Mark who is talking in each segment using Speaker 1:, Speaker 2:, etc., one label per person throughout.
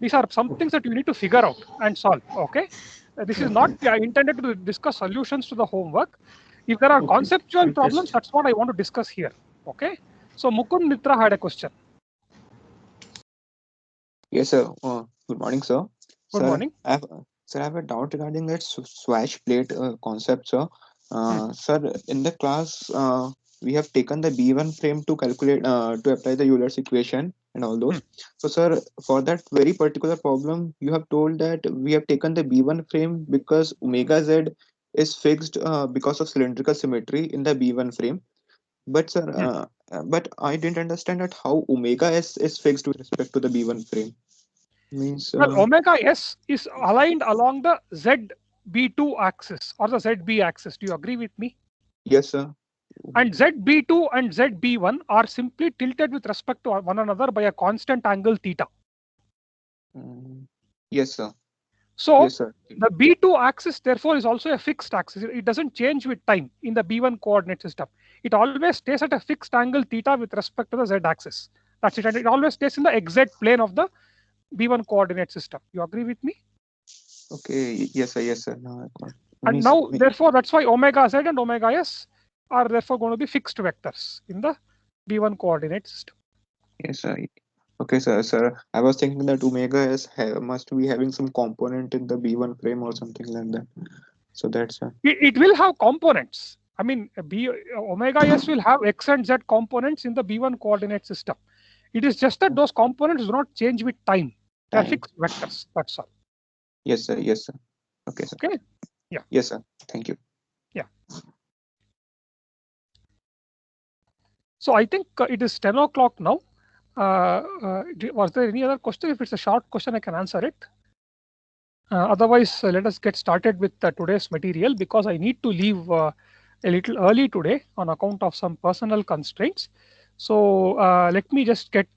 Speaker 1: These are some things that you need to figure out and solve. Okay, this is not intended to discuss solutions to the homework. If there are conceptual problems, that's what I want to discuss here. Okay, so Mukund Mitra had a question.
Speaker 2: Yes, sir. Good morning, sir.
Speaker 1: Good
Speaker 2: Sir,
Speaker 1: morning.
Speaker 2: I have a doubt regarding that swash plate concept, sir.
Speaker 1: Hmm.
Speaker 2: Sir, in the class, we have taken the B1 frame to calculate, to apply the Euler's equation and all
Speaker 1: Hmm.
Speaker 2: those. So, sir, for that very particular problem, you have told that we have taken the B1 frame because omega z is fixed because of cylindrical symmetry in the B1 frame. But, sir,
Speaker 1: Hmm.
Speaker 2: but I didn't understand that how omega s is fixed with respect to the B1 frame. Means,
Speaker 1: Well, omega s is aligned along the ZB2 axis or the ZB axis. Do you agree with me?
Speaker 2: yes, sir.
Speaker 1: And ZB2 and ZB1 are simply tilted with respect to one another by a constant angle theta.
Speaker 2: Mm, yes, sir.
Speaker 1: So
Speaker 2: Yes, sir.
Speaker 1: the B2 axis therefore is also a fixed axis. It doesn't change with time in the B1 coordinate system. It always stays at a fixed angle theta with respect to the Z axis. That's it. And it always stays in the exact plane of the B1 coordinate system. You agree with me?
Speaker 2: Okay. Yes, sir. Yes, sir. Now I got.
Speaker 1: And
Speaker 2: Means,
Speaker 1: now therefore that's why omega Z and omega S are therefore going to be fixed vectors in the B1 coordinate system.
Speaker 2: yes, sir. Okay, sir. Sir, I was thinking that omega is must be having some component in the B1 frame or something like that. So that's
Speaker 1: It will have components. I mean, omega S will have X and Z components in the B1 coordinate system. It is just that those components do not change with time. They are
Speaker 2: time.
Speaker 1: fixed vectors. That's all.
Speaker 2: Yes, sir. Yes, sir. Okay, sir.
Speaker 1: Okay. Yeah.
Speaker 2: Yes, sir. Thank you.
Speaker 1: Yeah. So I think it is 10 o'clock now. Was there any other question? If it's a short question, I can answer it. Otherwise, let us get started with today's material because I need to leave a little early today on account of some personal constraints. So let me just get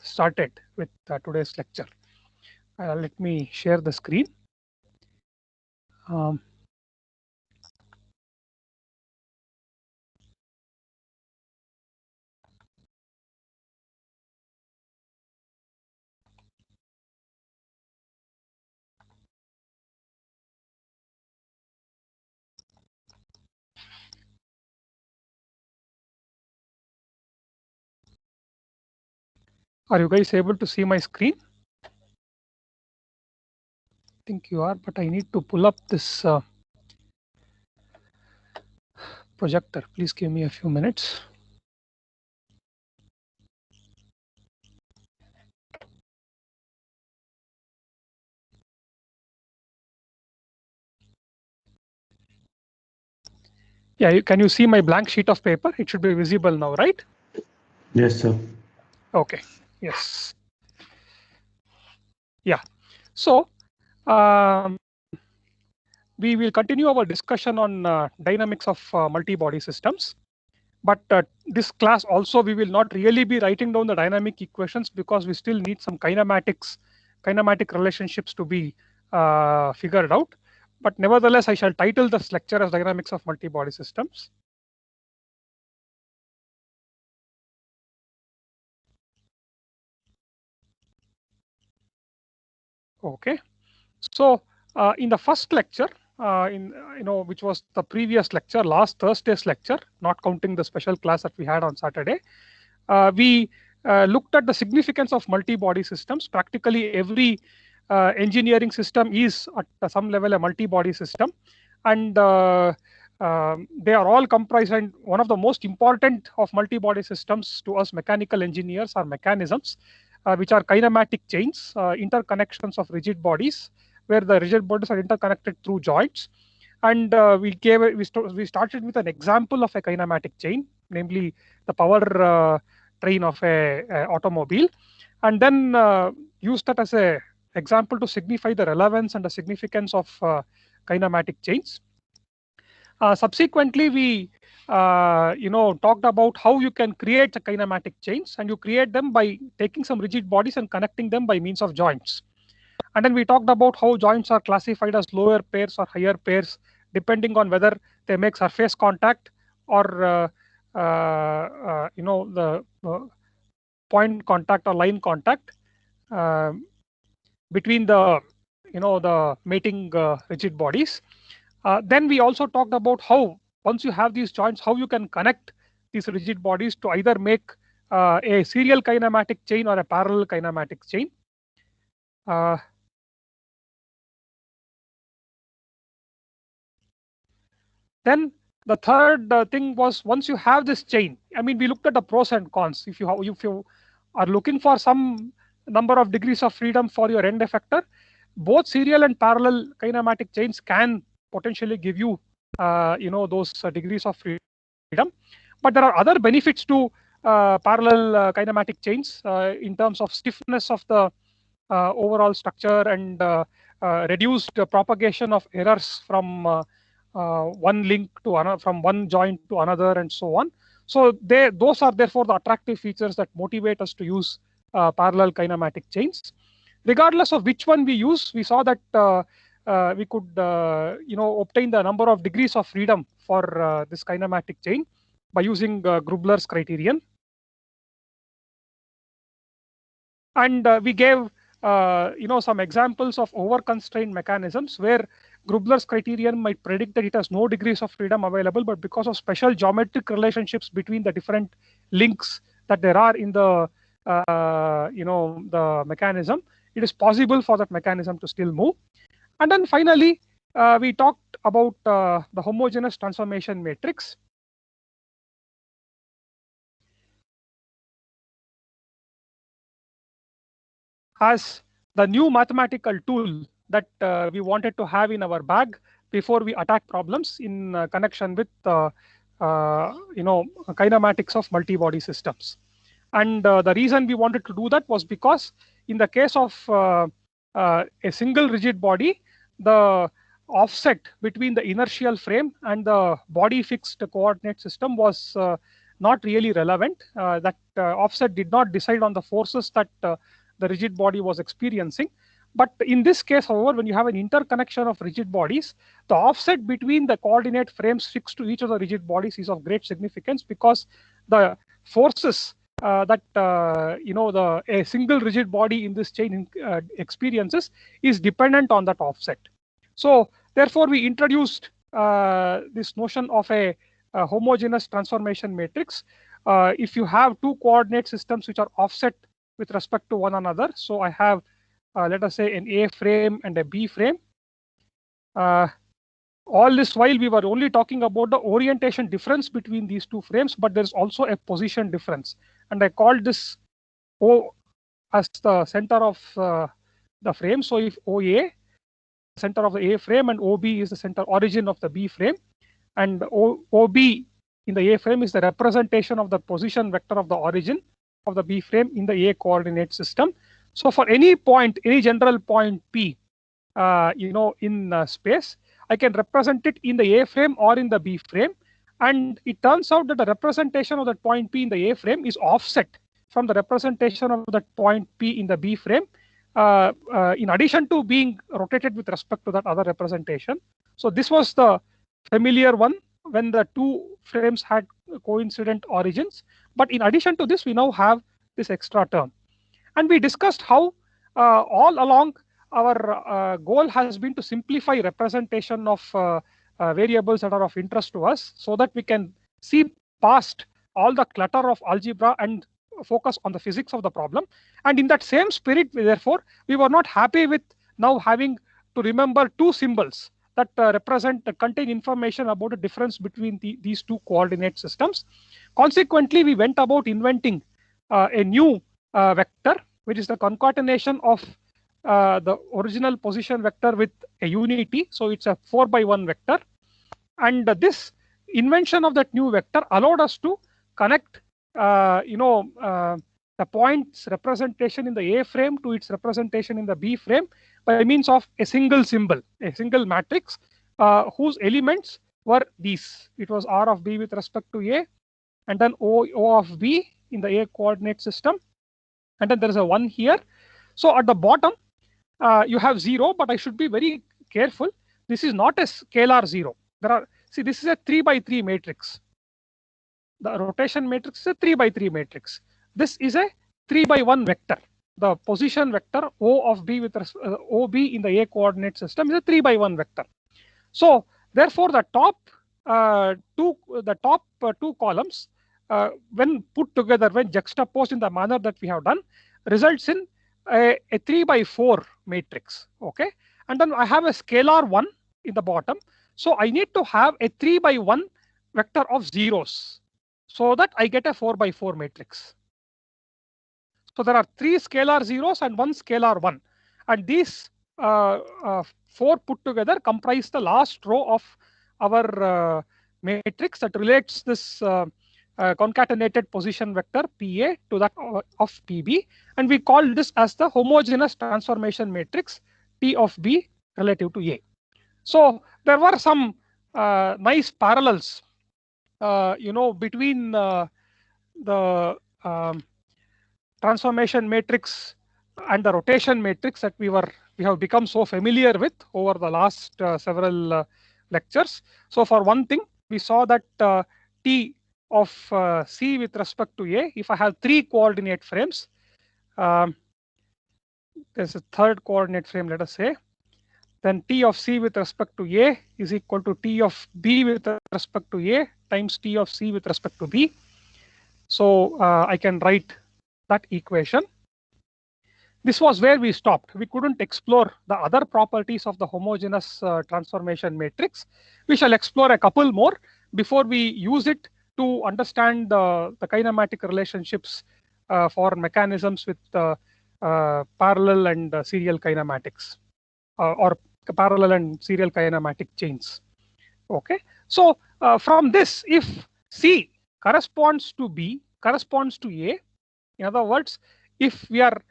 Speaker 1: started with today's lecture. Let me share the screen. Um, are you guys able to see my screen? I think you are, but I need to pull up this projector. Please give me a few minutes. Yeah, can you see my blank sheet of paper? It should be visible now, right?
Speaker 3: Yes, sir.
Speaker 1: Okay. Yes. Yeah. So we will continue our discussion on dynamics of multi-body systems. But this class also we will not really be writing down the dynamic equations because we still need some kinematic relationships to be figured out. But nevertheless, I shall title this lecture as Dynamics of Multi-Body Systems. Okay. So in the first lecture, which was the previous lecture, last Thursday's lecture, not counting the special class that we had on Saturday, we looked at the significance of multi-body systems. Practically every engineering system is at some level a multi-body system, and they are all comprised. And one of the most important of multi-body systems to us mechanical engineers are mechanisms, which are kinematic chains, interconnections of rigid bodies, where the rigid bodies are interconnected through joints. And we started with an example of a kinematic chain, namely the power train of a automobile, and then used that as a example to signify the relevance and the significance of kinematic chains. Subsequently, we talked about how you can create a kinematic chains, and you create them by taking some rigid bodies and connecting them by means of joints. And then we talked about how joints are classified as lower pairs or higher pairs, depending on whether they make surface contact or the point contact or line contact. between the the mating rigid bodies. Then we also talked about how once you have these joints, how you can connect these rigid bodies to either make a serial kinematic chain or a parallel kinematic chain. Then the third thing was, once you have this chain, I mean, we looked at the pros and cons. If you are looking for some number of degrees of freedom for your end effector, both serial and parallel kinematic chains can potentially give you those degrees of freedom. But there are other benefits to parallel kinematic chains in terms of stiffness of the overall structure and reduced propagation of errors from one link to another, from one joint to another, and so on. So those are therefore the attractive features that motivate us to use parallel kinematic chains. Regardless of which one we use, we saw that we could obtain the number of degrees of freedom for this kinematic chain by using Grubler's criterion. And we gave some examples of over-constrained mechanisms where Grubler's criterion might predict that it has no degrees of freedom available, but because of special geometric relationships between the different links that there are in the the mechanism, it is possible for that mechanism to still move. And then finally, we talked about the homogeneous transformation matrix. As the new mathematical tool that we wanted to have in our bag before we attack problems in connection with kinematics of multi-body systems. And the reason we wanted to do that was because in the case of a single rigid body, the offset between the inertial frame and the body fixed coordinate system was not really relevant. That offset did not decide on the forces that the rigid body was experiencing. But in this case, however, when you have an interconnection of rigid bodies, the offset between the coordinate frames fixed to each of the rigid bodies is of great significance, because the forces that a single rigid body in this chain experiences is dependent on that offset. So therefore, we introduced this notion of a homogeneous transformation matrix. If you have two coordinate systems which are offset with respect to one another, so I have let us say an A frame and a B frame. All this while we were only talking about the orientation difference between these two frames, but there's also a position difference. And I called this O as the center of the frame. So if OA, center of the A frame, and OB is the center origin of the B frame, and OB in the A frame is the representation of the position vector of the origin of the B frame in the A coordinate system. So for any point, any general point P, in space, I can represent it in the A frame or in the B frame. And it turns out that the representation of that point P in the A frame is offset from the representation of that point P in the B frame, in addition to being rotated with respect to that other representation. So this was the familiar one when the two frames had coincident origins. But in addition to this, we now have this extra term. And we discussed how all along our goal has been to simplify representation of variables that are of interest to us, so that we can see past all the clutter of algebra and focus on the physics of the problem. And in that same spirit, therefore, we were not happy with now having to remember two symbols that contain information about the difference between these two coordinate systems. Consequently, we went about inventing a new vector, which is the concatenation of the original position vector with a unity. So it's a 4x1 vector. And this invention of that new vector allowed us to connect the point's representation in the A frame to its representation in the B frame by means of a single symbol, a single matrix whose elements were these. It was R of B with respect to A, and then O of B in the A coordinate system, and then there is a 1 here. So at the bottom, you have 0, but I should be very careful. This is not a scalar 0. This is a 3x3 matrix. The rotation matrix is a 3x3 matrix. This is a 3x1 vector. the position vector O of B with OB in the A coordinate system is a 3×1 vector. So therefore, the top two columns, when put together, when juxtaposed in the manner that we have done, results in a 3×4 matrix. Okay, and then I have a scalar 1 in the bottom. So I need to have a 3×1 vector of zeros so that I get a 4×4 matrix. So there are 3 scalar zeros and 1 scalar 1, and these 4 put together comprise the last row of our matrix that relates this concatenated position vector PA to that of PB, and we call this as the homogeneous transformation matrix T of B relative to A. So there were some nice parallels, between the transformation matrix and the rotation matrix that we have become so familiar with over the last several lectures. So for one thing, we saw that T of C with respect to A, if I have 3 coordinate frames, there's a third coordinate frame, let us say, then T of C with respect to A is equal to T of B with respect to A times T of C with respect to B. So I can write that equation. This was where we stopped. We couldn't explore the other properties of the homogeneous transformation matrix. We shall explore a couple more before we use it to understand the kinematic relationships for mechanisms with parallel and serial kinematics or parallel and serial kinematic chains. Okay, so from this, if C corresponds to B corresponds to A, in other words, if we are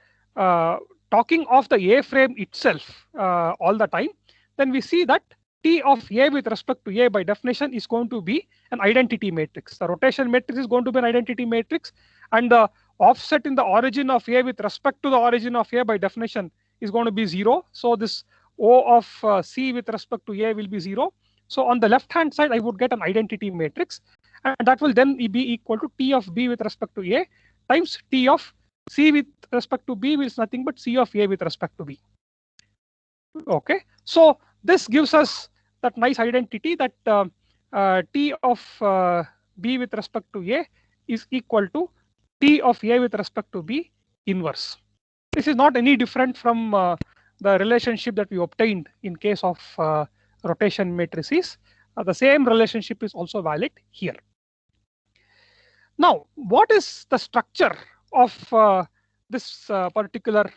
Speaker 1: talking of the A frame itself all the time, then we see that T of A with respect to A by definition is going to be an identity matrix. The rotation matrix is going to be an identity matrix, and the offset in the origin of A with respect to the origin of A by definition is going to be 0. So this O of C with respect to A will be 0. So on the left hand side, I would get an identity matrix, and that will then be equal to T of B with respect to A times T of C with respect to B, which is nothing but C of A with respect to B. Okay, so this gives us that nice identity that T of B with respect to A is equal to T of A with respect to B inverse. This is not any different from the relationship that we obtained in case of rotation matrices. The same relationship is also valid here. Now, what is the structure of this particular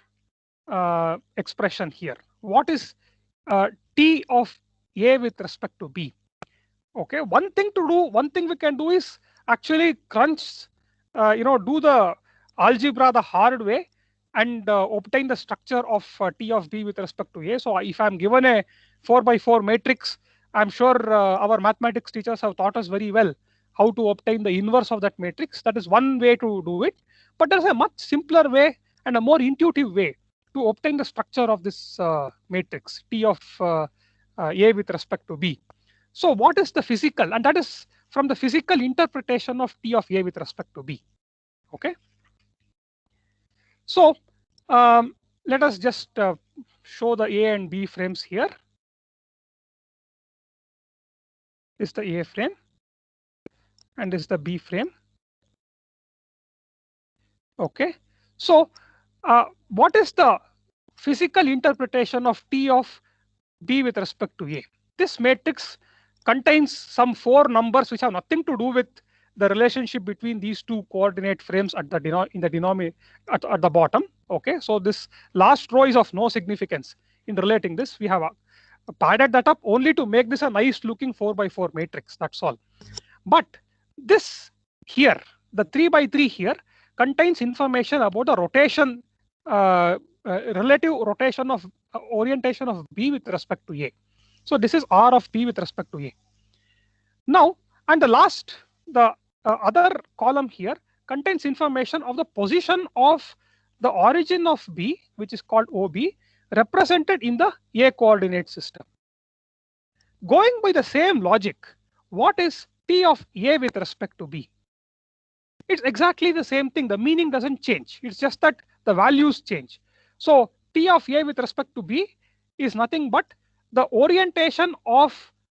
Speaker 1: expression here? What is T of A with respect to B? Okay, one thing we can do is actually crunch, do the algebra the hard way and obtain the structure of T of B with respect to A. So if I'm given a 4×4 matrix, I'm sure our mathematics teachers have taught us very well how to obtain the inverse of that matrix. That is one way to do it. But there's a much simpler way and a more intuitive way to obtain the structure of this matrix T of A with respect to B. So what is the physical? And that is from the physical interpretation of T of A with respect to B. Okay. So let us just show the A and B frames here. This is the A frame and this is the B frame. Okay. So what is the physical interpretation of T of B with respect to A? This matrix contains some 4 numbers which have nothing to do with the relationship between these two coordinate frames at the denominator at the bottom. Okay, so this last row is of no significance in relating this. We have padded that up only to make this a nice looking 4×4 matrix. That's all. But this here, the 3×3 here, contains information about the rotation, relative rotation of orientation of B with respect to A. So this is R of B with respect to A. Now, and the other column here contains information of the position of the origin of B, which is called OB, represented in the A coordinate system. Going by the same logic, what is T of A with respect to B? It's exactly the same thing. The meaning doesn't change. It's just that the values change. So T of A with respect to B is nothing but the orientation of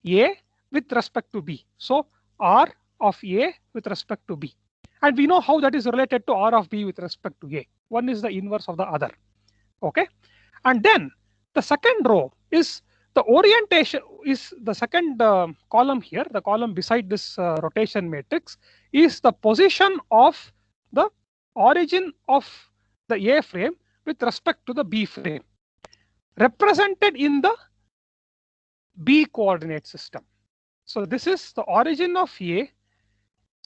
Speaker 1: A with respect to B. So R of A with respect to B. And we know how that is related to R of B with respect to A. One is the inverse of the other. Okay. And then the second row is the orientation, is the second column here, the column beside this rotation matrix, is the position of the origin of the A frame with respect to the B frame, represented in the B coordinate system. So this is the origin of A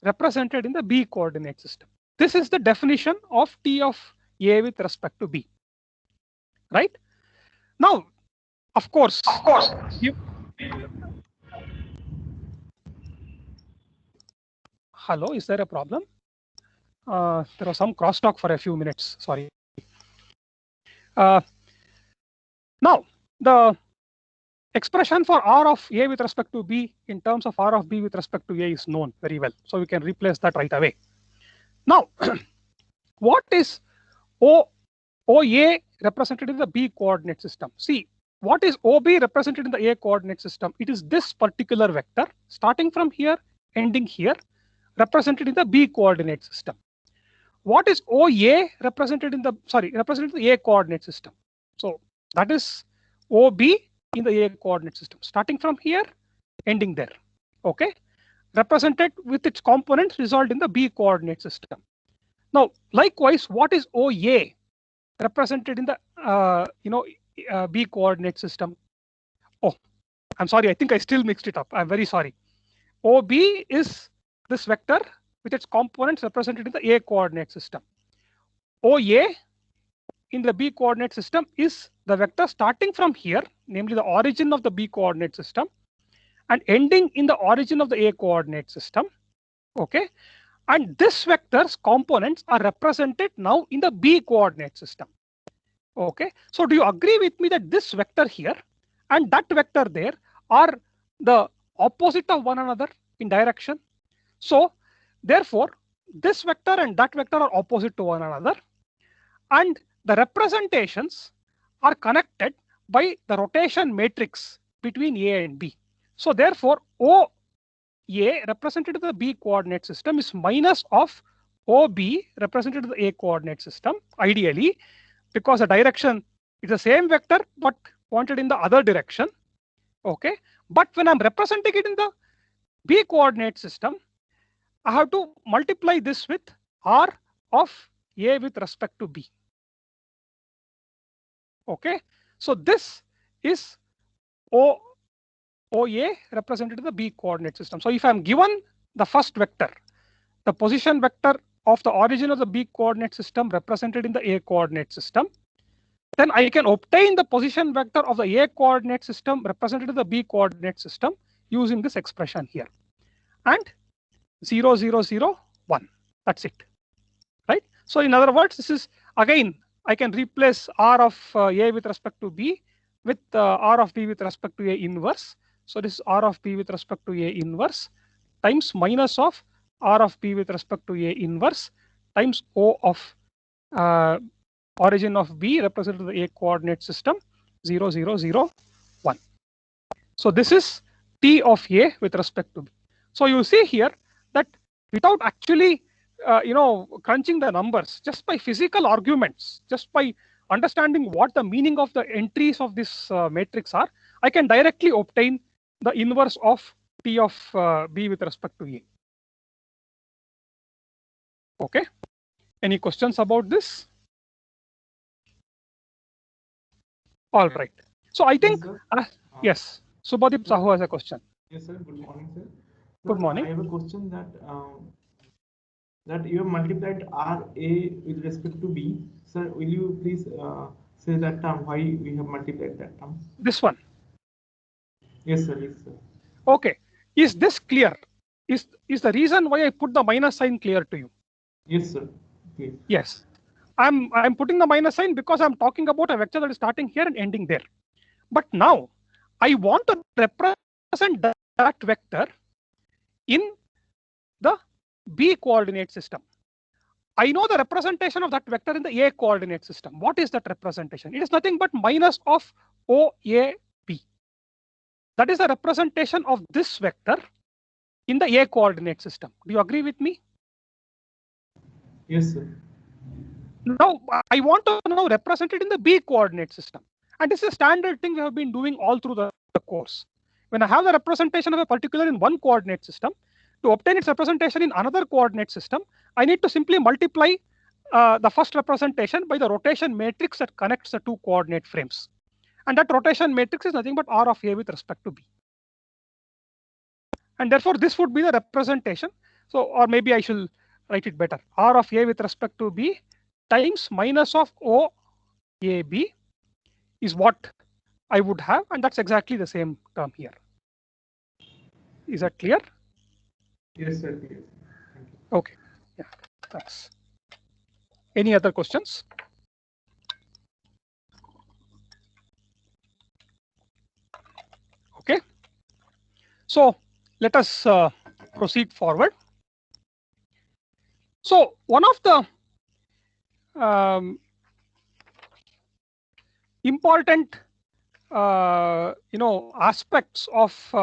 Speaker 1: represented in the B coordinate system. This is the definition of T of A with respect to B. Right? Now, of course, hello, is there a problem? There was some crosstalk for a few minutes. Sorry. Now, the expression for R of A with respect to B in terms of R of B with respect to A is known very well. So we can replace that right away. Now, what is OA represented in the B coordinate system? See, what is OB represented in the A coordinate system? It is this particular vector starting from here, ending here, represented in the B coordinate system. What is OA represented in the A coordinate system? So that is OB in the A coordinate system, starting from here, ending there. Okay, represented with its components resolved in the B coordinate system. Now, likewise, what is OA represented in the B coordinate system? Oh, I'm sorry. I think I still mixed it up. I'm very sorry. OB is this vector with its components represented in the A coordinate system. OA in the B coordinate system is the vector starting from here, namely the origin of the B coordinate system, and ending in the origin of the A coordinate system. Okay, and this vector's components are represented now in the B coordinate system. Okay, so do you agree with me that this vector here and that vector there are the opposite of one another in direction? So therefore, this vector and that vector are opposite to one another, and the representations are connected by the rotation matrix between A and B. So therefore, OA represented in the B coordinate system is minus of OB represented in the A coordinate system, ideally, because the direction is the same vector but pointed in the other direction. Okay, but when I'm representing it in the B coordinate system, I have to multiply this with R of A with respect to B. Okay, so this is OA represented in the B coordinate system. So if I'm given the first vector, the position vector of the origin of the B coordinate system represented in the A coordinate system, then I can obtain the position vector of the A coordinate system represented in the B coordinate system using this expression here. And 0, 0, 0, 1. That's it. Right? So in other words, this is again, I can replace R of A with respect to B with R of B with respect to A inverse. So this is R of B with respect to A inverse times minus of R of B with respect to A inverse times O of origin of B represented in the A coordinate system 0, 0, 0, 1. So this is T of A with respect to B. So you see here that without actually crunching the numbers, just by physical arguments, just by understanding what the meaning of the entries of this matrix are, I can directly obtain the inverse of T of B with respect to A. Okay. Any questions about this? All right. So I think, yes, Subhadip Sahu has a question.
Speaker 3: Yes, sir. Good morning, sir.
Speaker 1: Good morning.
Speaker 3: I have a question that that you have multiplied RA with respect to B. Sir, will you please say that term, why we have multiplied that term?
Speaker 1: This one.
Speaker 3: Yes, sir. Yes, sir.
Speaker 1: Okay. Is this clear? Is the reason why I put the minus sign clear to you?
Speaker 3: Yes, sir. Please.
Speaker 1: Yes. I'm putting the minus sign because I'm talking about a vector that is starting here and ending there. But now I want to represent that vector in the B coordinate system. I know the representation of that vector in the A coordinate system. What is that representation? It is nothing but minus of OAB. That is the representation of this vector in the A coordinate system. Do you agree with me?
Speaker 3: Yes, sir.
Speaker 1: Now, I want to now represent it in the B coordinate system. And this is a standard thing we have been doing all through the course. When I have the representation of a particular in one coordinate system, to obtain its representation in another coordinate system, I need to simply multiply the first representation by the rotation matrix that connects the two coordinate frames. And that rotation matrix is nothing but R of A with respect to B. And therefore, this would be the representation. So, or maybe I should write it better. R of A with respect to B times minus of OAB is what I would have, and that's exactly the same term here. Is that clear?
Speaker 3: Yes, sir. Clear. Thank you.
Speaker 1: Okay. Yeah. Thanks. Any other questions? Okay. So let us proceed forward. So one of the important aspects of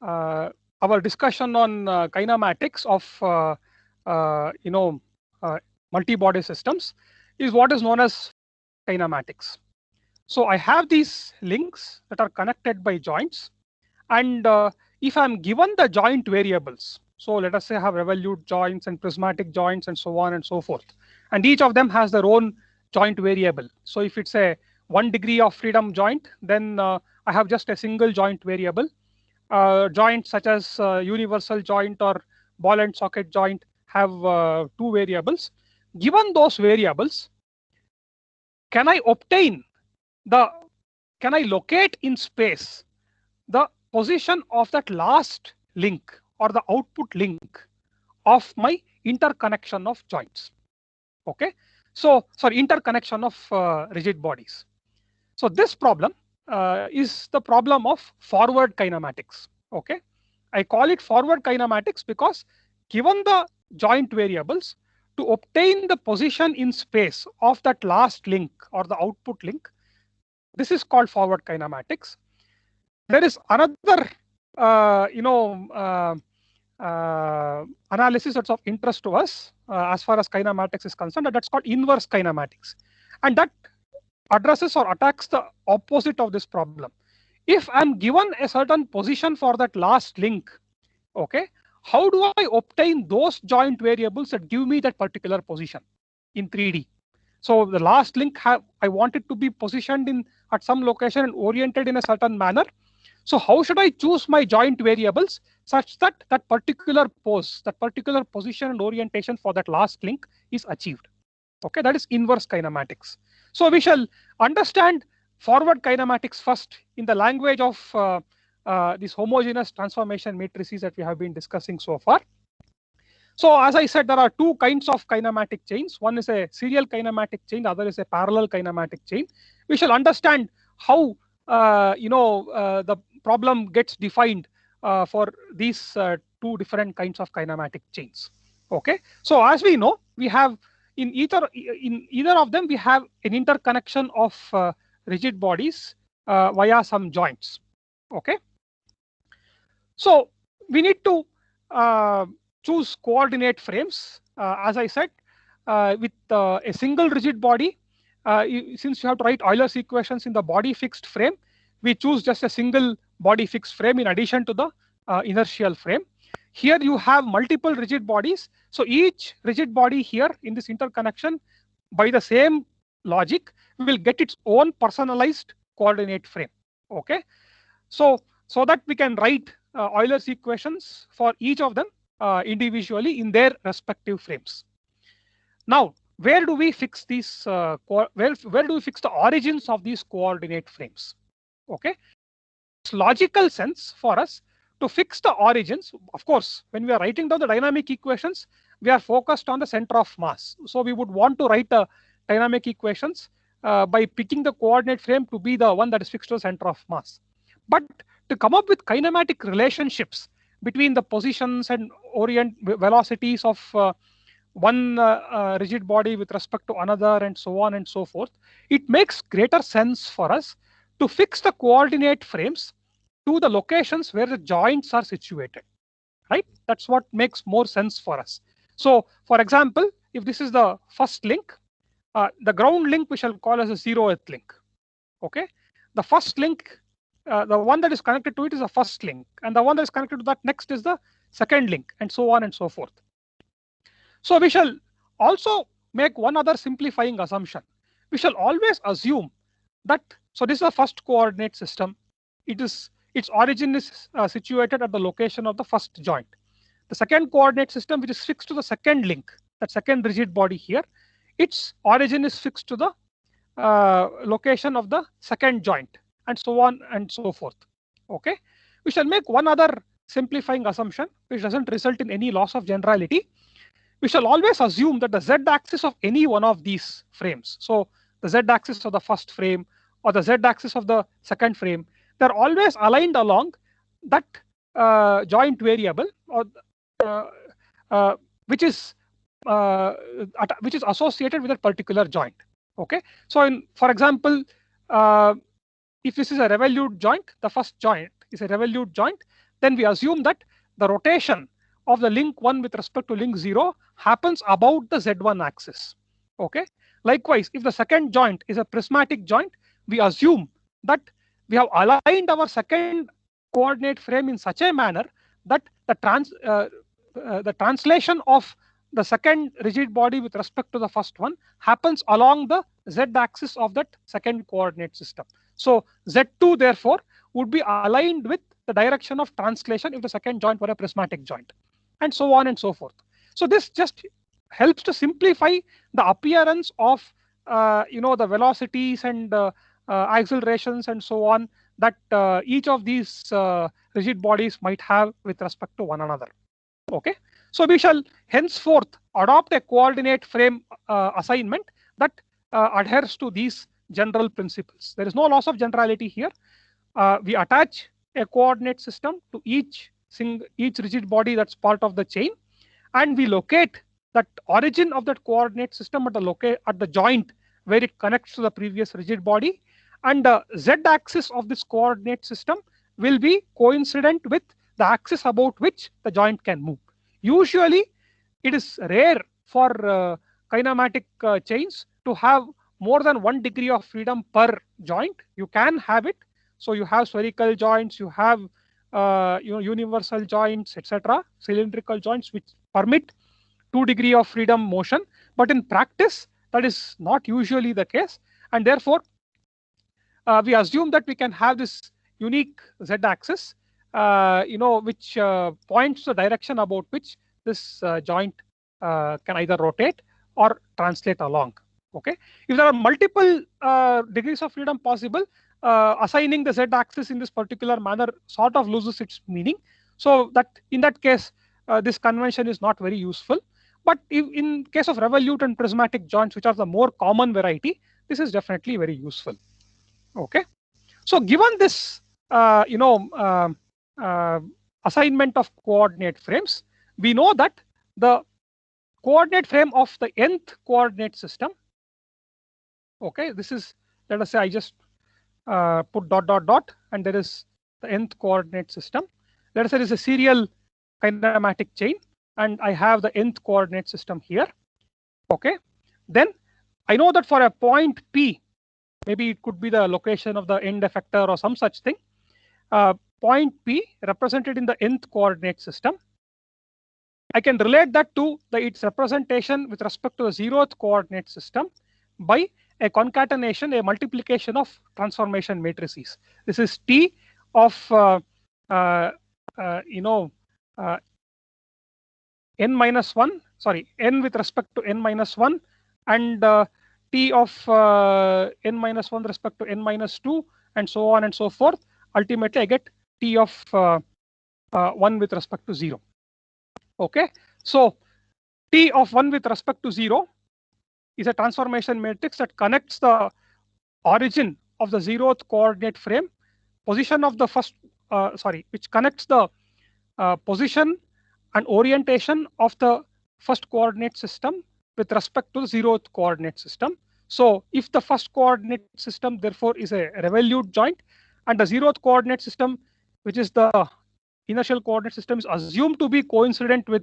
Speaker 1: our discussion on kinematics of multi-body systems is what is known as kinematics. So I have these links that are connected by joints, and if I'm given the joint variables, so let us say I have revolute joints and prismatic joints and so on and so forth, and each of them has their own joint variable. So if it's a 1 degree of freedom joint, then I have just a single joint variable. Joints such as universal joint or ball and socket joint have two variables. Given those variables, can I locate in space the position of that last link or the output link of my interconnection of joints? Okay, so sorry, interconnection of rigid bodies. So this problem is the problem of forward kinematics. Okay, I call it forward kinematics because given the joint variables, to obtain the position in space of that last link or the output link, this is called forward kinematics. There is another analysis that's of interest to us as far as kinematics is concerned, and that's called inverse kinematics, and that addresses or attacks the opposite of this problem. If I'm given a certain position for that last link, okay, how do I obtain those joint variables that give me that particular position in 3D? So the last link I want it to be positioned at some location and oriented in a certain manner. So how should I choose my joint variables such that that particular pose, that particular position and orientation for that last link is achieved? Okay, that is inverse kinematics. So we shall understand forward kinematics first in the language of these homogeneous transformation matrices that we have been discussing so far. So as I said, there are two kinds of kinematic chains. One is a serial kinematic chain, the other is a parallel kinematic chain. We shall understand how the problem gets defined for these two different kinds of kinematic chains. Okay, so as we know, we have in either of them we have an interconnection of rigid bodies via some joints. Okay, so we need to choose coordinate frames. As I said, with a single rigid body, since you have to write Euler's equations in the body fixed frame, we choose just a single body fixed frame in addition to the inertial frame. Here you have multiple rigid bodies. So each rigid body here in this interconnection, by the same logic, will get its own personalized coordinate frame. Okay, so that we can write Euler's equations for each of them individually in their respective frames. Now, where do we fix these? Where do we fix the origins of these coordinate frames? Okay, it's logical sense for us to fix the origins. Of course, when we are writing down the dynamic equations, we are focused on the center of mass. So we would want to write the dynamic equations by picking the coordinate frame to be the one that is fixed to the center of mass. But to come up with kinematic relationships between the positions and velocities of one rigid body with respect to another, and so on and so forth, it makes greater sense for us to fix the coordinate frames to the locations where the joints are situated, right? That's what makes more sense for us. So, for example, if this is the first link, the ground link we shall call as a 0th link. Okay, the first link, the one that is connected to it is the first link, and the one that is connected to that next is the second link, and so on and so forth. So we shall also make one other simplifying assumption. We shall always assume that, so this is the first coordinate system. Its origin is situated at the location of the first joint. The second coordinate system, which is fixed to the second link, that second rigid body here, its origin is fixed to the location of the second joint, and so on and so forth. Okay, we shall make one other simplifying assumption which doesn't result in any loss of generality. We shall always assume that the z-axis of any one of these frames, so the z-axis of the first frame or the z-axis of the second frame, they're always aligned along that joint variable, or which is associated with a particular joint. Okay, so for example, if this is a revolute joint, the first joint is a revolute joint, then we assume that the rotation of the link 1 with respect to link 0 happens about the z1 axis. Okay, likewise, if the second joint is a prismatic joint, we assume that we have aligned our second coordinate frame in such a manner that the translation of the second rigid body with respect to the first one happens along the z-axis of that second coordinate system. So Z2 therefore would be aligned with the direction of translation if the second joint were a prismatic joint, and so on and so forth. So this just helps to simplify the appearance of the velocities and accelerations and so on that each of these rigid bodies might have with respect to one another. Okay, so we shall henceforth adopt a coordinate frame assignment that adheres to these general principles. There is no loss of generality here. We attach a coordinate system to each rigid body that's part of the chain, and we locate that origin of that coordinate system at the joint where it connects to the previous rigid body, and the z-axis of this coordinate system will be coincident with the axis about which the joint can move. Usually, it is rare for kinematic chains to have more than 1 degree of freedom per joint. You can have it. So you have spherical joints, you have universal joints, etc., cylindrical joints which permit 2 degree of freedom motion. But in practice, that is not usually the case, and therefore we assume that we can have this unique z-axis, which points the direction about which this joint can either rotate or translate along. Okay, if there are multiple degrees of freedom possible, assigning the z-axis in this particular manner sort of loses its meaning. So that in that case, this convention is not very useful. But in case of revolute and prismatic joints, which are the more common variety, this is definitely very useful. Okay, so given this assignment of coordinate frames, we know that the coordinate frame of the nth coordinate system, okay, this is, let us say I just put ... and there is the nth coordinate system. Let us say there is a serial kinematic chain and I have the nth coordinate system here. Okay, then I know that for a point P, maybe it could be the location of the end effector or some such thing, point P represented in the nth coordinate system, I can relate that to its representation with respect to the 0th coordinate system by a concatenation, a multiplication of transformation matrices. This is T of n with respect to n-1, and T of n-1 respect to n-2, and so on and so forth. Ultimately, I get T of 1 with respect to 0. Okay, so T of 1 with respect to 0 is a transformation matrix that connects the origin of the 0th coordinate frame, position of the first, which connects the position and orientation of the first coordinate system with respect to the 0th coordinate system. So if the first coordinate system therefore is a revolute joint, and the 0th coordinate system, which is the inertial coordinate system, is assumed to be coincident with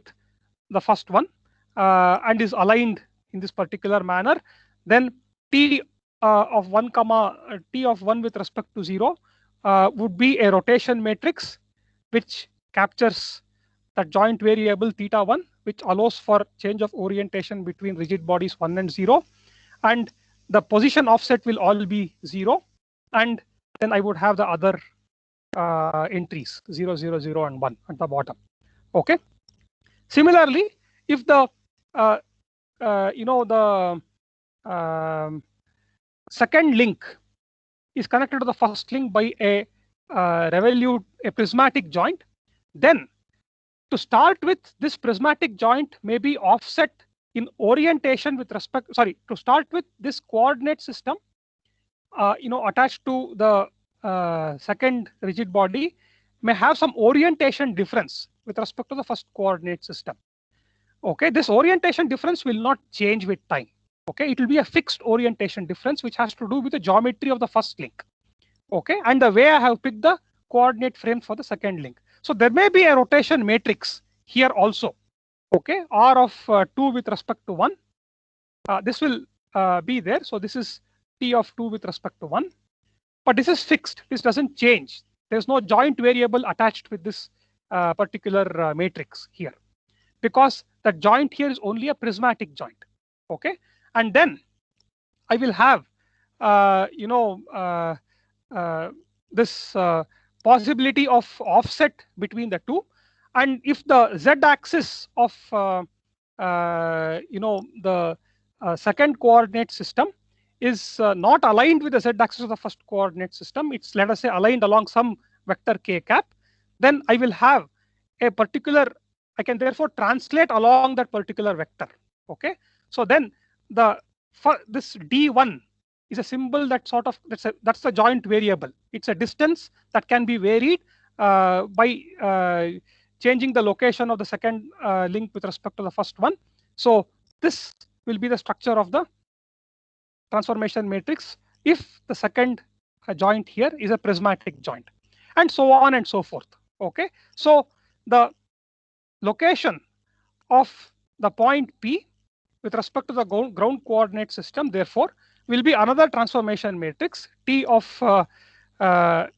Speaker 1: the first one and is aligned in this particular manner, then T of 1 comma T of 1 with respect to 0 would be a rotation matrix which captures the joint variable theta 1, which allows for change of orientation between rigid bodies 1 and 0, and the position offset will all be 0, and then I would have the other entries 0, 0, 0 and 1 at the bottom. Okay. Similarly, if the second link is connected to the first link by a revolute, a prismatic joint, then to start with, this prismatic joint may be offset in orientation with respect, to start with, this coordinate system attached to the second rigid body may have some orientation difference with respect to the first coordinate system. Okay, this orientation difference will not change with time. Okay, it will be a fixed orientation difference which has to do with the geometry of the first link. Okay, and the way I have picked the coordinate frame for the second link. So there may be a rotation matrix here also. Okay, R of 2 with respect to 1. This will be there. So this is T of 2 with respect to 1. But this is fixed. This doesn't change. There's no joint variable attached with this particular matrix here, because the joint here is only a prismatic joint. Okay, and then I will have this possibility of offset between the two, and if the z-axis of the second coordinate system is not aligned with the z-axis of the first coordinate system, it's, let us say, aligned along some vector k cap, then I will have a particular, I can therefore translate along that particular vector. Okay, so then this d1 is a symbol that sort of, that's the joint variable. It's a distance that can be varied by changing the location of the second link with respect to the first one. So this will be the structure of the transformation matrix if the second joint here is a prismatic joint, and so on and so forth. Okay, so the location of the point P with respect to the ground coordinate system therefore will be another transformation matrix, T of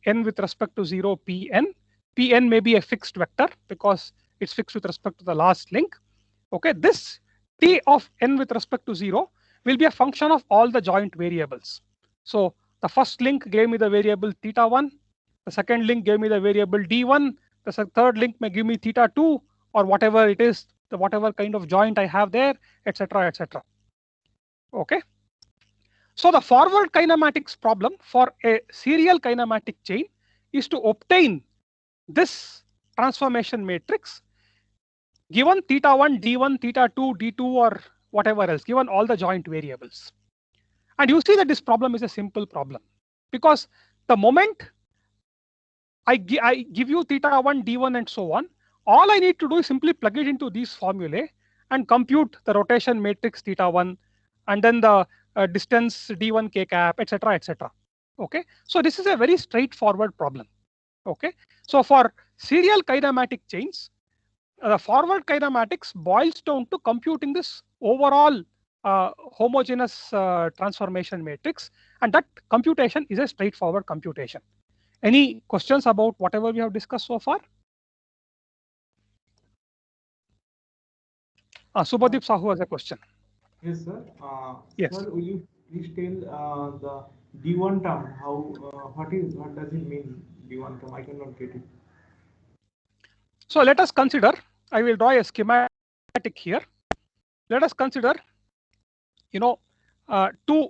Speaker 1: n with respect to 0 Pn. Pn may be a fixed vector because it's fixed with respect to the last link. Okay, this T of n with respect to 0 will be a function of all the joint variables. So the first link gave me the variable theta 1, the second link gave me the variable d1, the third link may give me theta 2, or whatever it is, whatever kind of joint I have there, etc., etc. Okay. So the forward kinematics problem for a serial kinematic chain is to obtain this transformation matrix given theta 1, d1, theta 2, d2, or whatever else, given all the joint variables. And you see that this problem is a simple problem, because the moment I give you theta 1, d1, and so on, all I need to do is simply plug it into these formulae and compute the rotation matrix theta 1, and then the distance d1 k cap, etc., etc. Okay, so this is a very straightforward problem. Okay, so for serial kinematic chains, the forward kinematics boils down to computing this overall homogeneous transformation matrix, and that computation is a straightforward computation. Any questions about whatever we have discussed so far? Subhadeep Sahu has a question.
Speaker 3: Yes, sir.
Speaker 1: Yes.
Speaker 3: Sir, will you please tell the d1 term, how what does it mean, d1 term? I cannot get it.
Speaker 1: So let us consider, I will draw a schematic here. Let us consider, two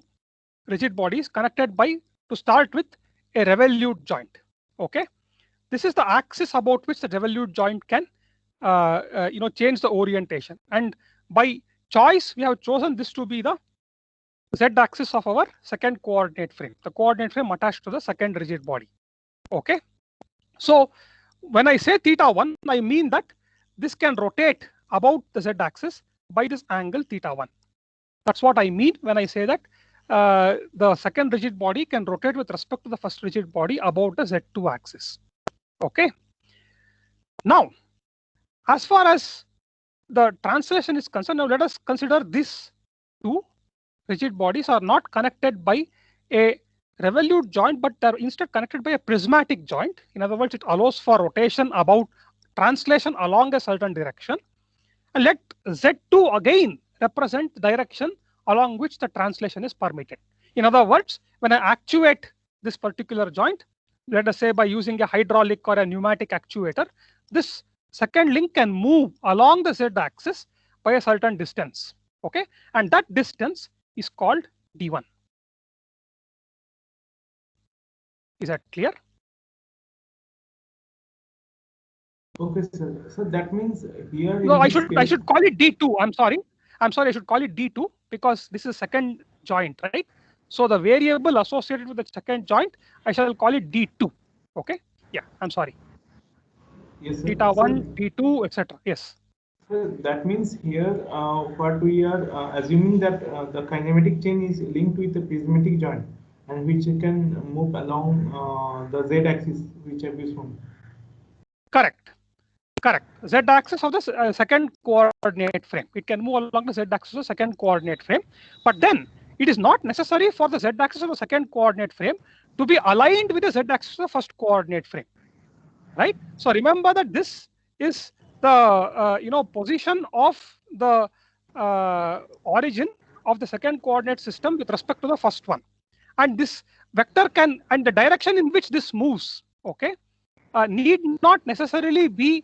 Speaker 1: rigid bodies connected by, to start with, a revolute joint. Okay, this is the axis about which the revolute joint can change the orientation, and by choice we have chosen this to be the z-axis of our second coordinate frame, the coordinate frame attached to the second rigid body. Okay, so when I say theta 1, I mean that this can rotate about the z-axis by this angle θ1. That's what I mean when I say that the second rigid body can rotate with respect to the first rigid body about the Z2 axis. Okay. Now, as far as the translation is concerned, now let us consider these two rigid bodies are not connected by a revolute joint, but they're instead connected by a prismatic joint. In other words, it allows for rotation about translation along a certain direction. And let Z2 again represent the direction along which the translation is permitted. In other words, when I actuate this particular joint, let us say by using a hydraulic or a pneumatic actuator, this second link can move along the Z axis by a certain distance. Okay, and that distance is called d1. Is that clear?
Speaker 3: Okay, sir. So that means here.
Speaker 1: No, I should call it d2. I'm sorry. I should call it d2 because this is second joint, right? So the variable associated with the second joint, I shall call it d2. Okay. Yeah. I'm sorry.
Speaker 3: Yes, sir.
Speaker 1: θ1, d2, etc. Yes.
Speaker 3: So that means here what we are assuming that the kinematic chain is linked with the prismatic joint and which can move along the z-axis which have been shown.
Speaker 1: Correct. Correct. Z-axis of the second coordinate frame. It can move along the Z-axis of the second coordinate frame. But then it is not necessary for the Z-axis of the second coordinate frame to be aligned with the Z-axis of the first coordinate frame. Right? So remember that this is the position of the origin of the second coordinate system with respect to the first one. And this vector can, and the direction in which this moves, okay, need not necessarily be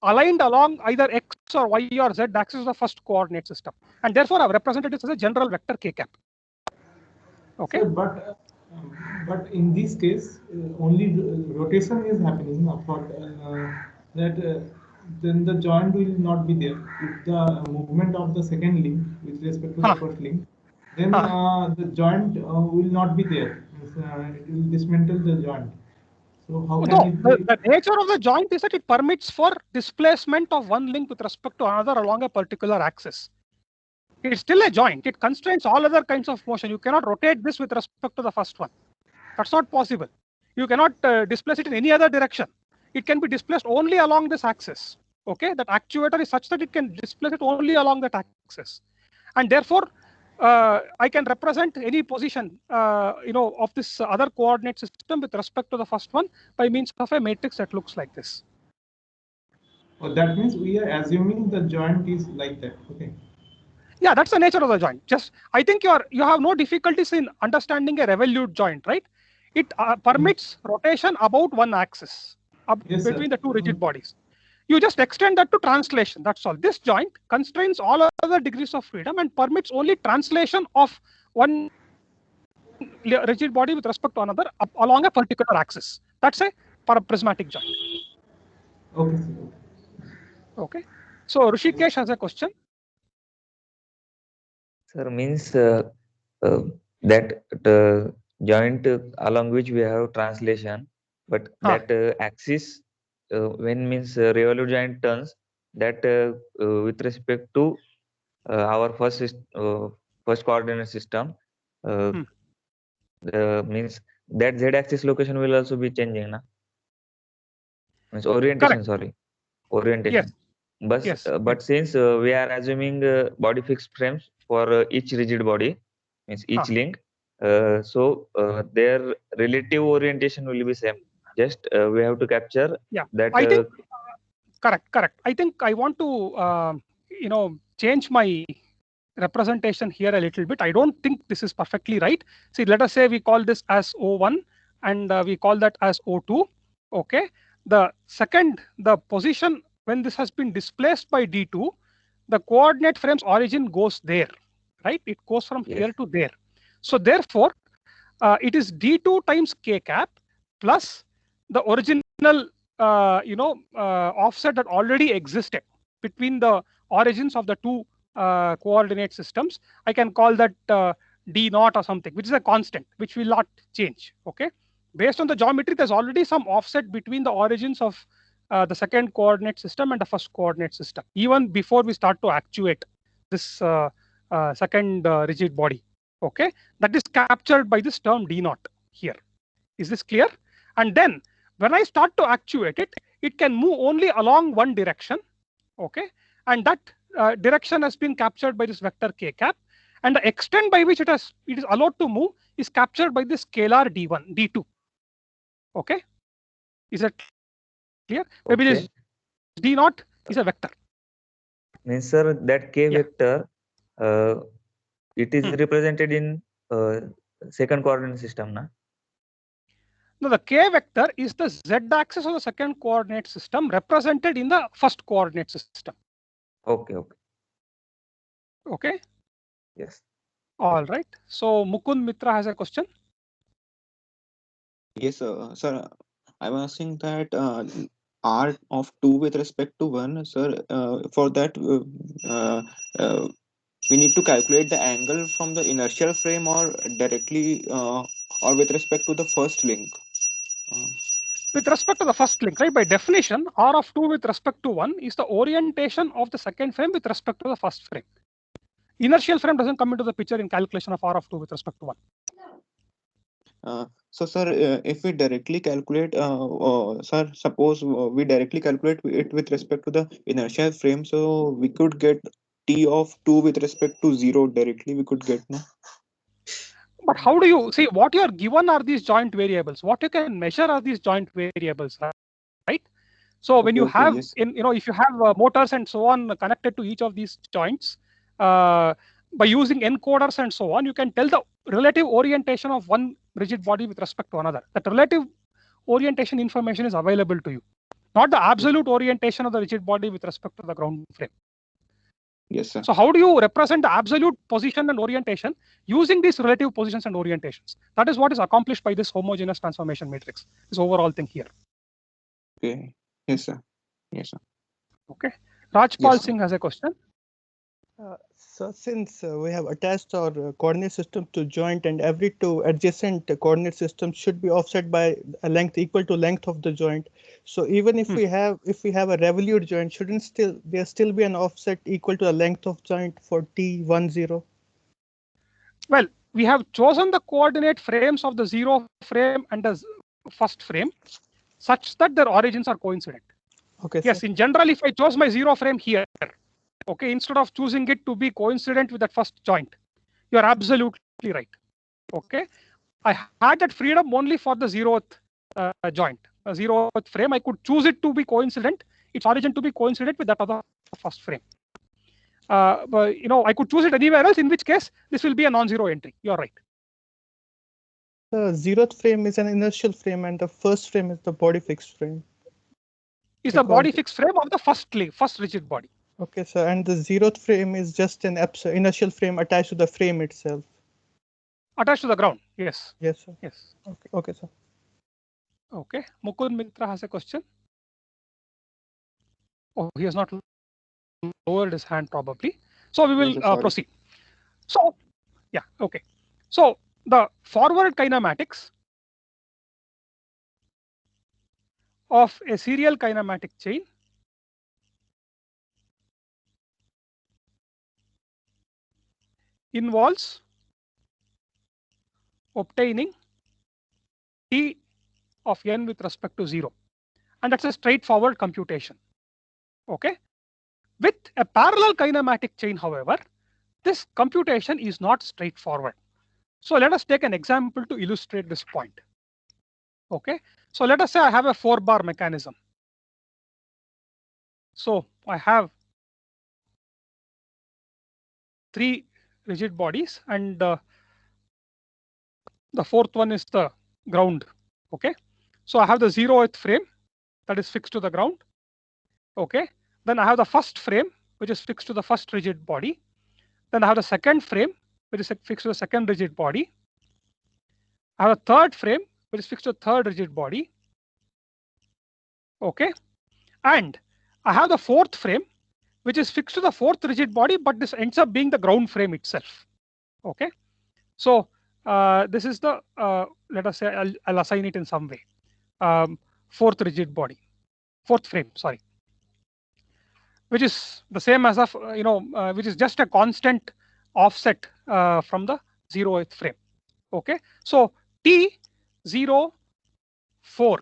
Speaker 1: aligned along either x or y or z axis of the first coordinate system, and therefore I've represented this as a general vector k cap. Okay.
Speaker 3: So, but in this case, only rotation is happening. Then the joint will not be there. If the movement of the second link with respect to the first link, then the joint will not be there. It will dismantle the joint. So how can
Speaker 1: the nature of the joint is that it permits for displacement of one link with respect to another along a particular axis. It's still a joint. It constrains all other kinds of motion. You cannot rotate this with respect to the first one. That's not possible. You cannot displace it in any other direction. It can be displaced only along this axis. Okay, that actuator is such that it can displace it only along that axis, and therefore I can represent any position of this other coordinate system with respect to the first one by means of a matrix that looks like this.
Speaker 3: Oh, that means we are assuming the joint is like that. Okay.
Speaker 1: Yeah, that's the nature of the joint. Just I think you have no difficulties in understanding a revolute joint, right? It permits rotation about one axis between the two rigid bodies. You just extend that to translation. That's all. This joint constrains all other degrees of freedom and permits only translation of one rigid body with respect to another along a particular axis. That's a prismatic joint.
Speaker 3: Okay.
Speaker 1: Okay. So Rishikesh has a question.
Speaker 4: Sir, means that the joint along which we have translation, but that axis when means revolute joint turns, that with respect to our first coordinate system, means that z-axis location will also be changing, na? Means orientation. Correct. Sorry, orientation. Yes. But since we are assuming body fixed frames for each rigid body, means each link, so their relative orientation will be same. Just we have to capture that.
Speaker 1: I think correct. I think I want to change my representation here a little bit. I don't think this is perfectly right. See, let us say we call this as O1 and we call that as O2. Okay. The position when this has been displaced by D2, the coordinate frame's origin goes there, right? It goes from here to there. So therefore, it is D2 times K cap plus the original offset that already existed between the origins of the two coordinate systems. I can call that D0 or something, which is a constant, which will not change. Okay, based on the geometry, there's already some offset between the origins of the second coordinate system and the first coordinate system, even before we start to actuate this second rigid body. Okay, that is captured by this term d naught here. Is this clear? And then when I start to actuate it, it can move only along one direction. Okay, and that direction has been captured by this vector k cap, and the extent by which it is allowed to move is captured by this scalar d1, d2. Okay, is that clear? Maybe
Speaker 4: Okay.
Speaker 1: this d naught is a vector.
Speaker 4: Means, sir, that k vector, it is represented in second coordinate system, na?
Speaker 1: No, the k vector is the z-axis of the second coordinate system represented in the first coordinate system.
Speaker 4: Okay.
Speaker 1: Okay.
Speaker 4: Yes.
Speaker 1: All right. So Mukund Mitra has a question.
Speaker 2: Yes, sir. I'm asking that R of 2 with respect to 1, sir. For that, we need to calculate the angle from the inertial frame or directly or with respect to the first link.
Speaker 1: With respect to the first link, right? By definition, R of 2 with respect to 1 is the orientation of the second frame with respect to the first frame. Inertial frame doesn't come into the picture in calculation of R of 2 with respect to 1.
Speaker 2: So, sir, if we directly calculate, sir, suppose we directly calculate it with respect to the inertial frame, so we could get T of 2 with respect to 0 directly, we could get, no?
Speaker 1: But how do you see what you are given are these joint variables? What you can measure are these joint variables, right? So when you have,
Speaker 2: yes.
Speaker 1: if you have motors and so on connected to each of these joints, by using encoders and so on, you can tell the relative orientation of one rigid body with respect to another. That relative orientation information is available to you, not the absolute orientation of the rigid body with respect to the ground frame.
Speaker 2: Yes, sir.
Speaker 1: So how do you represent the absolute position and orientation using these relative positions and orientations? That is what is accomplished by this homogeneous transformation matrix, this overall thing here.
Speaker 2: Okay. Yes, sir. Yes, sir.
Speaker 1: Okay. Rajpal
Speaker 2: Yes,
Speaker 1: Singh has a question.
Speaker 5: So since we have attached our coordinate system to joint, and every two adjacent coordinate systems should be offset by a length equal to length of the joint. So even if we have a revolute joint, shouldn't there still be an offset equal to the length of joint for T10?
Speaker 1: Well, we have chosen the coordinate frames of the 0 frame and the first frame such that their origins are coincident.
Speaker 5: Okay.
Speaker 1: Yes,
Speaker 5: sir.
Speaker 1: in general, if I chose my 0 frame here, okay, instead of choosing it to be coincident with that first joint, you are absolutely right. Okay, I had that freedom only for the 0th joint, a 0th frame. I could choose it to be coincident, its origin to be coincident with that other first frame. But, I could choose it anywhere else, in which case this will be a non-zero entry. You're right.
Speaker 5: The 0th frame is an inertial frame, and the first frame is the body fixed frame.
Speaker 1: Is the body fixed frame of the first rigid body.
Speaker 5: Okay, sir. And the 0th frame is just an inertial frame attached to the frame itself.
Speaker 1: Attached to the ground. Yes.
Speaker 5: Yes, sir.
Speaker 1: Yes.
Speaker 5: Okay, sir.
Speaker 1: Okay. Mukund Mitra has a question. Oh, he has not lowered his hand probably. So we will proceed. So, yeah, okay. So the forward kinematics of a serial kinematic chain involves obtaining T of n with respect to 0. And that's a straightforward computation. Okay. With a parallel kinematic chain, however, this computation is not straightforward. So let us take an example to illustrate this point. Okay. So let us say I have a 4-bar mechanism. So I have 3 rigid bodies, and the 4th one is the ground. Okay. So I have the 0th frame that is fixed to the ground. Okay. Then I have the first frame which is fixed to the first rigid body. Then I have the second frame which is fixed to the second rigid body. I have a third frame which is fixed to the third rigid body. Okay. And I have the 4th frame which is fixed to the 4th rigid body, but this ends up being the ground frame itself. Okay. So this is the, let us say I'll assign it in some way. 4th rigid body, 4th frame, sorry. which is the same as of which is just a constant offset from the 0th frame. Okay, so T04,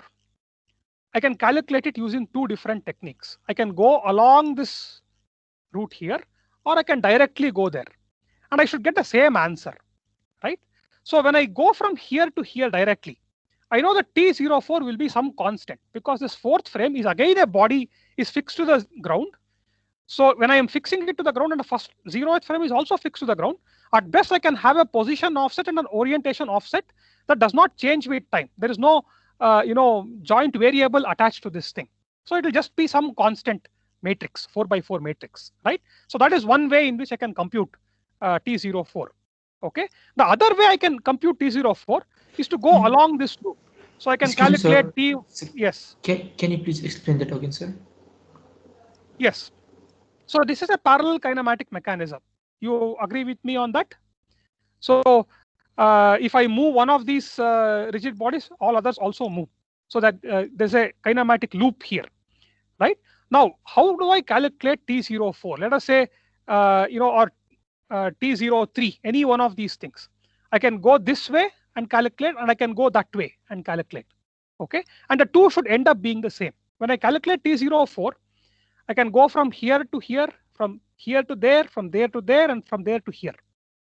Speaker 1: I can calculate it using two different techniques. I can go along this route here, or I can directly go there, and I should get the same answer, right? So when I go from here to here directly, I know that T04 will be some constant because this fourth frame is again a body is fixed to the ground. So when I am fixing it to the ground and the first 0th frame is also fixed to the ground, at best I can have a position offset and an orientation offset that does not change with time. There is no joint variable attached to this thing. So it will just be some constant matrix, 4x4 matrix, right? So that is one way in which I can compute T04. Okay. The other way I can compute T04 is to go along this loop. So I can calculate T. Yes.
Speaker 6: Can you please explain that again, sir?
Speaker 1: Yes. So this is a parallel kinematic mechanism. You agree with me on that? So if I move one of these rigid bodies, all others also move. So that there's a kinematic loop here, right? Now, how do I calculate T04? Let us say, or T03, any one of these things. I can go this way and calculate, and I can go that way and calculate. Okay, and the two should end up being the same. When I calculate T04, I can go from here to here, from here to there, from there to there, and from there to here.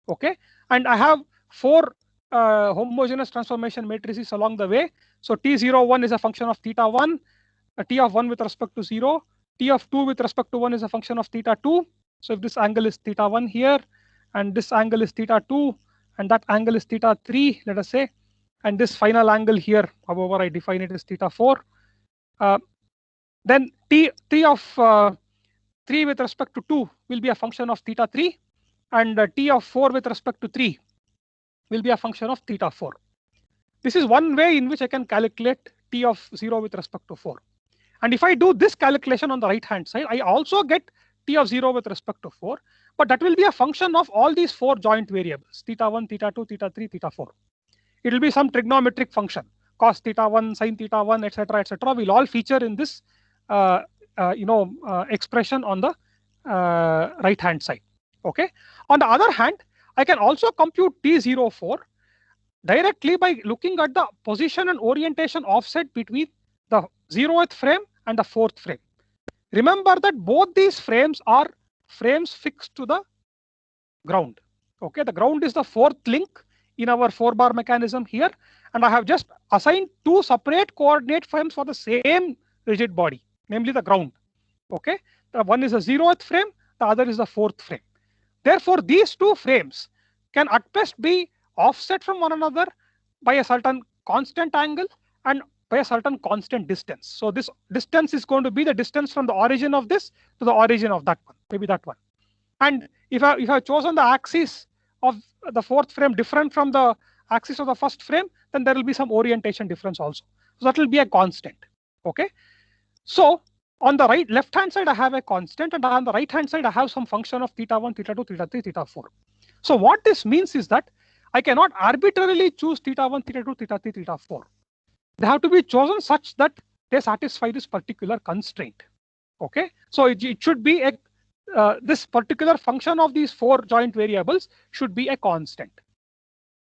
Speaker 1: Okay, and I have four homogeneous transformation matrices along the way. So T01 is a function of θ1, T of 1 with respect to 0, T of 2 with respect to 1 is a function of θ2. So if this angle is θ1 here, and this angle is θ2, and that angle is θ3, let us say, and this final angle here, however I define it, is θ4. Then T of 3 with respect to 2 will be a function of θ3, and T of 4 with respect to 3 will be a function of θ4. This is one way in which I can calculate T of 0 with respect to 4. And if I do this calculation on the right hand side, I also get T of 0 with respect to 4, but that will be a function of all these four joint variables, θ1, θ2, θ3, θ4. It will be some trigonometric function, cos θ1, sin θ1, etc., etc. will all feature in this expression on the right hand side. Okay. On the other hand, I can also compute T04 directly by looking at the position and orientation offset between the 0th frame and the 4th frame. Remember that both these frames are frames fixed to the ground. Okay, the ground is the fourth link in our 4-bar mechanism here, and I have just assigned two separate coordinate frames for the same rigid body, namely the ground. Okay, the one is the 0th frame, the other is the 4th frame. Therefore, these two frames can at best be offset from one another by a certain constant angle and by a certain constant distance. So this distance is going to be the distance from the origin of this to the origin of that one, maybe that one. And if I've chosen the axis of the 4th frame different from the axis of the 1st frame, then there will be some orientation difference also. So that will be a constant. Okay. So on the left hand side, I have a constant, and on the right hand side, I have some function of θ1, θ2, θ3, θ4. So what this means is that I cannot arbitrarily choose θ1, θ2, θ3, θ4. They have to be chosen such that they satisfy this particular constraint. Okay, so it should be this particular function of these four joint variables should be a constant.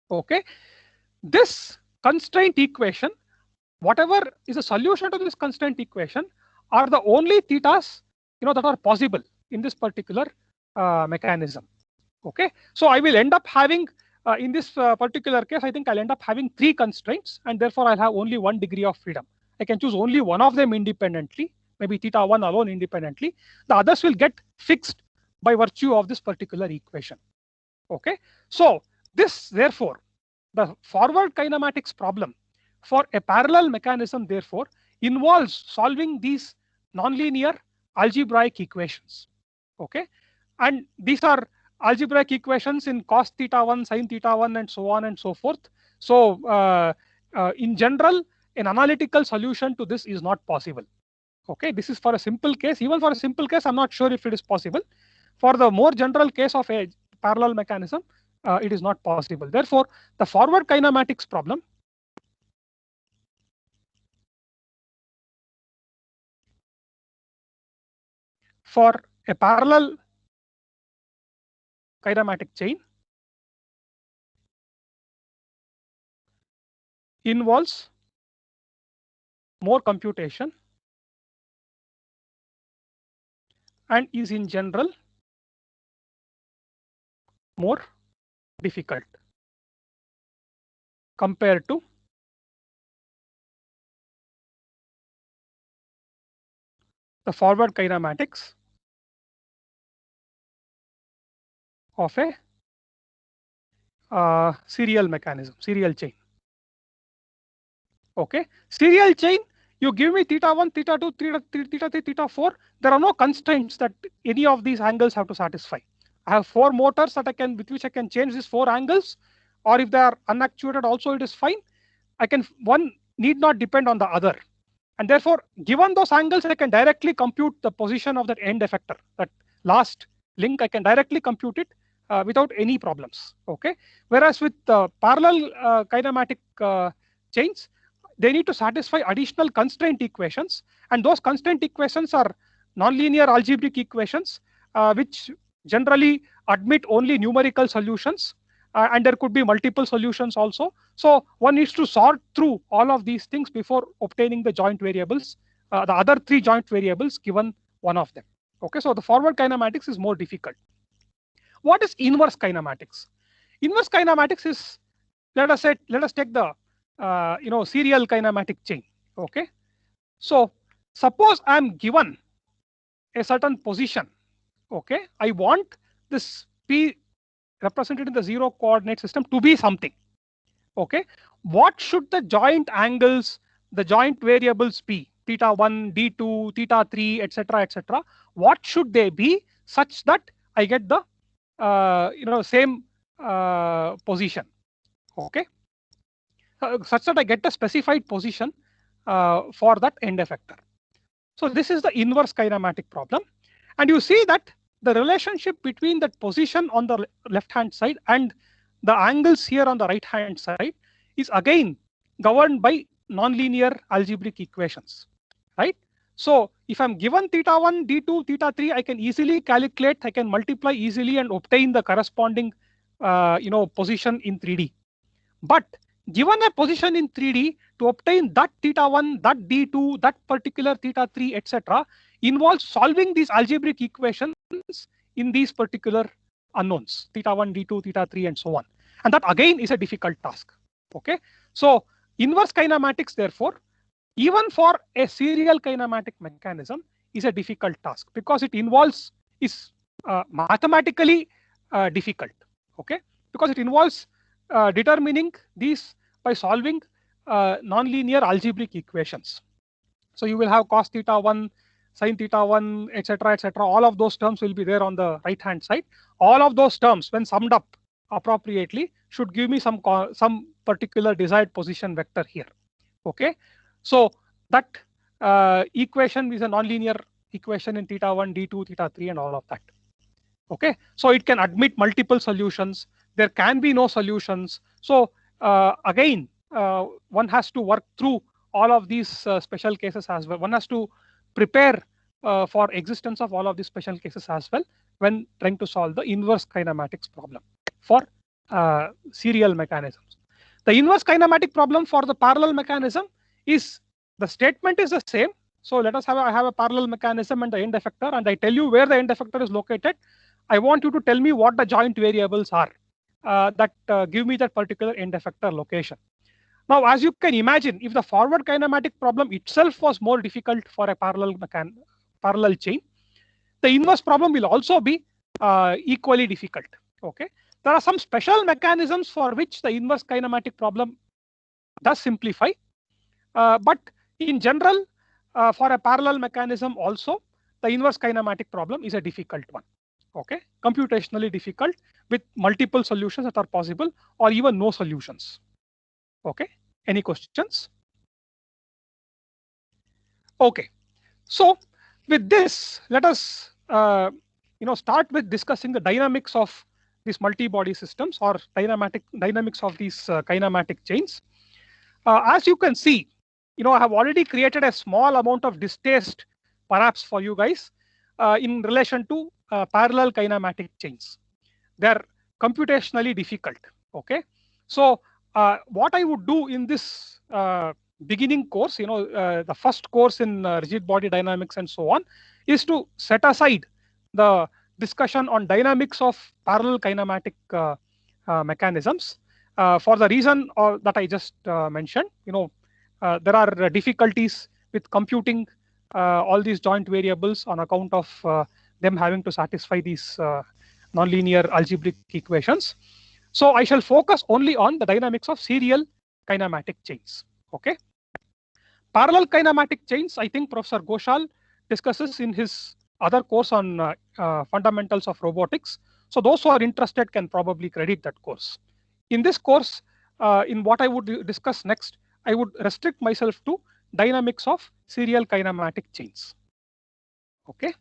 Speaker 1: Okay, this constraint equation, whatever is a solution to this constraint equation, are the only thetas that are possible in this particular mechanism. Okay, so I will end up having in this particular case, I think I'll end up having 3 constraints, and therefore I'll have only 1 degree of freedom. I can choose only one of them independently, maybe θ1 alone independently. The others will get fixed by virtue of this particular equation. Okay, so this, therefore, the forward kinematics problem for a parallel mechanism, therefore, involves solving these nonlinear algebraic equations. Okay, and these are algebraic equations in cos θ1, sin θ1, and so on and so forth. So in general, an analytical solution to this is not possible. Okay, this is for a simple case. Even for a simple case, I'm not sure if it is possible. For the more general case of a parallel mechanism, it is not possible. Therefore, the forward kinematics problem for a parallel kinematic chain involves more computation and is in general more difficult compared to the forward kinematics of a serial mechanism, serial chain. Okay, serial chain, you give me theta 1, theta 2, theta 3, theta 4. There are no constraints that any of these angles have to satisfy. I have 4 motors that with which I can change these 4 angles, or if they are unactuated also it is fine. One need not depend on the other. And therefore, given those angles, I can directly compute the position of that end effector. That last link, I can directly compute it without any problems. Okay. Whereas with parallel kinematic chains, they need to satisfy additional constraint equations, and those constraint equations are nonlinear algebraic equations, which generally admit only numerical solutions, and there could be multiple solutions also. So one needs to sort through all of these things before obtaining the joint variables, the other 3 joint variables given one of them. Okay, so the forward kinematics is more difficult. What is inverse kinematics? Inverse kinematics is, let us take the serial kinematic chain. Okay, so suppose I am given a certain position. Okay, I want this P represented in the 0 coordinate system to be something. Okay, what should the joint angles, the joint variables be? Theta 1, d2, theta 3, etc., etc. What should they be such that I get the same position? Okay, such that I get a specified position for that end effector. So this is the inverse kinematic problem, and you see that the relationship between that position on the left hand side and the angles here on the right hand side is again governed by nonlinear algebraic equations, right? So if I'm given theta 1, d2, theta 3, I can easily calculate, I can multiply easily and obtain the corresponding position in 3D. But given a position in 3D, to obtain that theta 1, that d2, that particular theta 3, etc., involves solving these algebraic equations in these particular unknowns, theta 1, d2, theta 3, and so on. And that again is a difficult task. Okay, so inverse kinematics, therefore, even for a serial kinematic mechanism, is a difficult task because it involves mathematically difficult. Okay, because it involves determining these by solving nonlinear algebraic equations. So you will have cos theta 1, sin theta 1, etc., etc. All of those terms will be there on the right hand side. All of those terms, when summed up appropriately, should give me some particular desired position vector here. Okay, so that equation is a nonlinear equation in theta 1, d2, theta 3, and all of that. Okay, so it can admit multiple solutions. There can be no solutions. So again, one has to work through all of these special cases as well. One has to prepare for existence of all of these special cases as well when trying to solve the inverse kinematics problem for serial mechanisms. The inverse kinematic problem for the parallel mechanism is, the statement is the same. So let us I have a parallel mechanism and the end effector, and I tell you where the end effector is located. I want you to tell me what the joint variables are that give me that particular end effector location. Now, as you can imagine, if the forward kinematic problem itself was more difficult for a parallel chain, the inverse problem will also be equally difficult. Okay, there are some special mechanisms for which the inverse kinematic problem does simplify, but in general, for a parallel mechanism also, the inverse kinematic problem is a difficult one. Okay, computationally difficult with multiple solutions that are possible or even no solutions. Okay, any questions? Okay, so with this, let us start with discussing the dynamics of these multi-body systems or dynamics of these kinematic chains. As you can see, I have already created a small amount of distaste perhaps for you guys. in relation to parallel kinematic chains. They're computationally difficult. Okay, so what I would do in this beginning course, the first course in rigid body dynamics and so on, is to set aside the discussion on dynamics of parallel kinematic mechanisms for the reason that I just mentioned. There are difficulties with computing all these joint variables on account of them having to satisfy these nonlinear algebraic equations. So I shall focus only on the dynamics of serial kinematic chains. Okay. Parallel kinematic chains, I think Professor Ghoshal discusses in his other course on fundamentals of robotics. So those who are interested can probably credit that course. In this course, in what I would discuss next, I would restrict myself to dynamics of serial kinematic chains. Okay.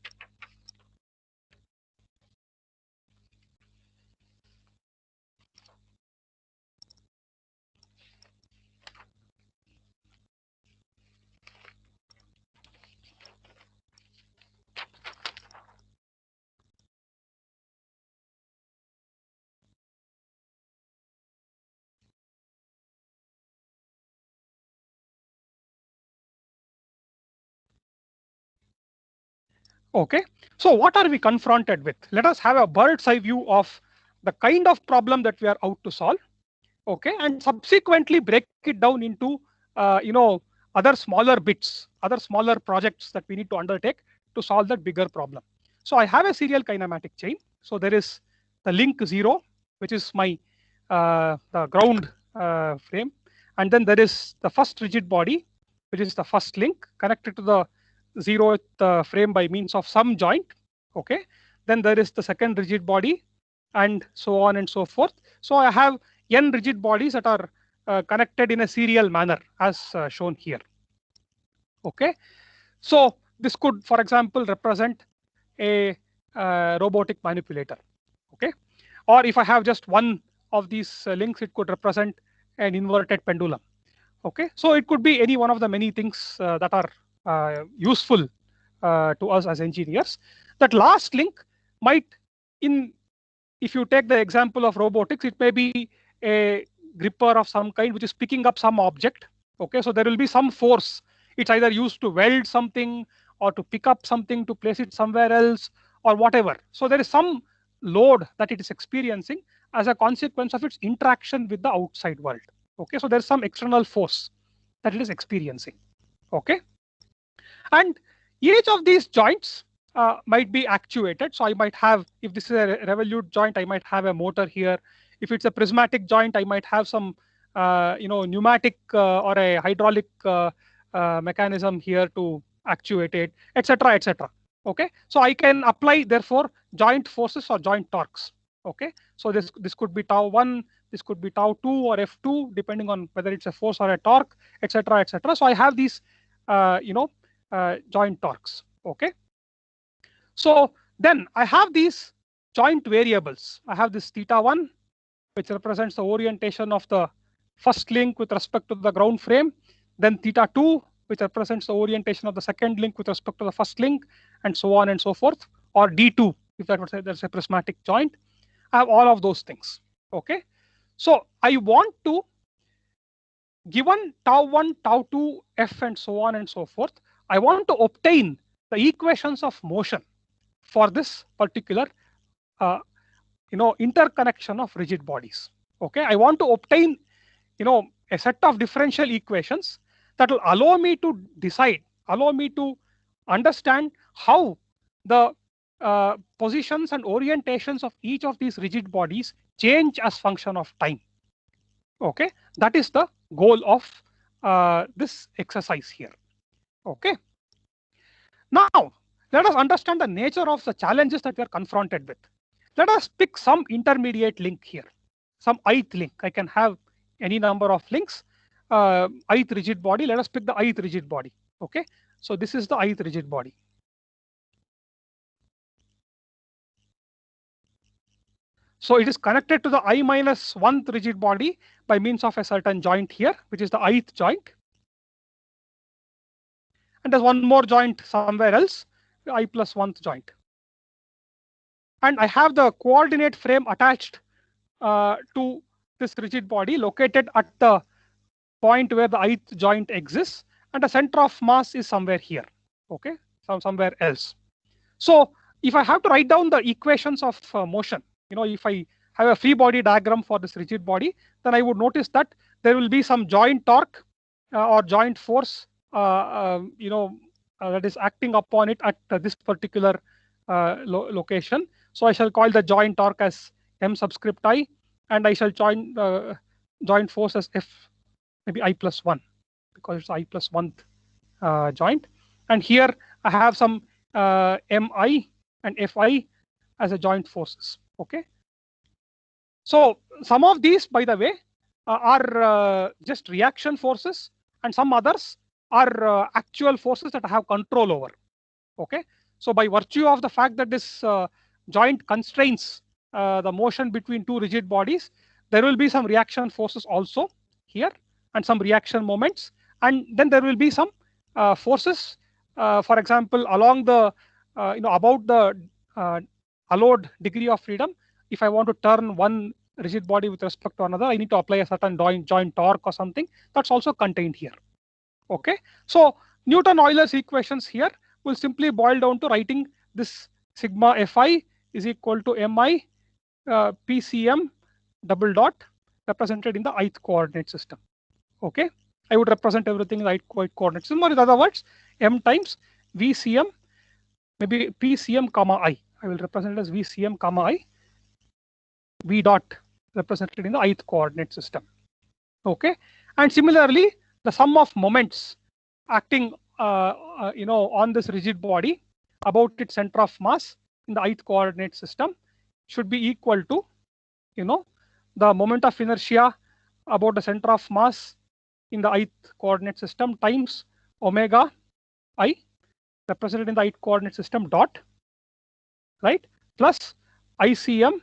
Speaker 1: Okay, so what are we confronted with? Let us have a bird's eye view of the kind of problem that we are out to solve. Okay, and subsequently break it down into other smaller bits, other smaller projects that we need to undertake to solve that bigger problem. So I have a serial kinematic chain. So there is the link 0, which is my the ground frame, and then there is the first rigid body, which is the first link connected to the 0th frame by means of some joint. Okay, then there is the second rigid body, and so on and so forth. So I have n rigid bodies that are connected in a serial manner as shown here. Okay, so this could, for example, represent a robotic manipulator. Okay, or if I have just one of these links, it could represent an inverted pendulum. Okay, so it could be any one of the many things that are useful to us as engineers. That last link might, if you take the example of robotics, it may be a gripper of some kind which is picking up some object. Okay, so there will be some force. It's either used to weld something or to pick up something to place it somewhere else or whatever. So there is some load that it is experiencing as a consequence of its interaction with the outside world. Okay, so there's some external force that it is experiencing. Okay, and each of these joints might be actuated. So I might have, if this is a revolute joint, I might have a motor here. If it's a prismatic joint, I might have some pneumatic or a hydraulic mechanism here to actuate it, etc., etc. Okay, so I can apply therefore joint forces or joint torques. Okay, so this could be tau 1, this could be tau 2 or F2, depending on whether it's a force or a torque, etc., etc. So I have these joint torques. Okay, so then I have these joint variables. I have this θ1, which represents the orientation of the first link with respect to the ground frame, then θ2, which represents the orientation of the second link with respect to the first link, and so on and so forth, or D2, if that was there's a prismatic joint. I have all of those things. Okay, so I want to, given τ1, τ2, F, and so on and so forth, I want to obtain the equations of motion for this particular interconnection of rigid bodies. Okay, I want to obtain a set of differential equations that will allow me to decide, allow me to understand how the positions and orientations of each of these rigid bodies change as function of time. Okay, that is the goal of this exercise here. Okay, now let us understand the nature of the challenges that we are confronted with. Let us pick some intermediate link here, some ith link. I can have any number of links. Ith rigid body, let us pick the ith rigid body. Okay, so this is the ith rigid body. So it is connected to the I minus 1th rigid body by means of a certain joint here, which is the ith joint. And there's one more joint somewhere else, I plus 1th joint. And I have the coordinate frame attached to this rigid body located at the point where the ith joint exists, and the center of mass is somewhere here, okay, somewhere else. So if I have to write down the equations of motion, if I have a free body diagram for this rigid body, then I would notice that there will be some joint torque or joint force, that is acting upon it at this particular location. So I shall call the joint torque as M subscript I, and I shall joint force as F, maybe I plus 1, because it's I plus 1th joint. And here I have some Mi and Fi as a joint forces. Okay. So some of these, by the way, are just reaction forces, and some others are actual forces that I have control over. Okay. So by virtue of the fact that this joint constrains the motion between two rigid bodies, there will be some reaction forces also here, and some reaction moments, and then there will be some forces, for example, along the about the allowed degree of freedom. If I want to turn one rigid body with respect to another, I need to apply a certain joint torque or something. That's also contained here. Okay, so Newton-Euler's equations here will simply boil down to writing this sigma Fi is equal to Mi PCM double dot represented in the ith coordinate system. Okay, I would represent everything in the ith coordinate system, or in other words, M times VCM, maybe PCM comma I. I will represent it as VCM comma I, V dot represented in the ith coordinate system. Okay, and similarly, the sum of moments acting on this rigid body about its center of mass in the ith coordinate system should be equal to the moment of inertia about the center of mass in the ith coordinate system times omega I represented in the ith coordinate system dot, right, plus ICM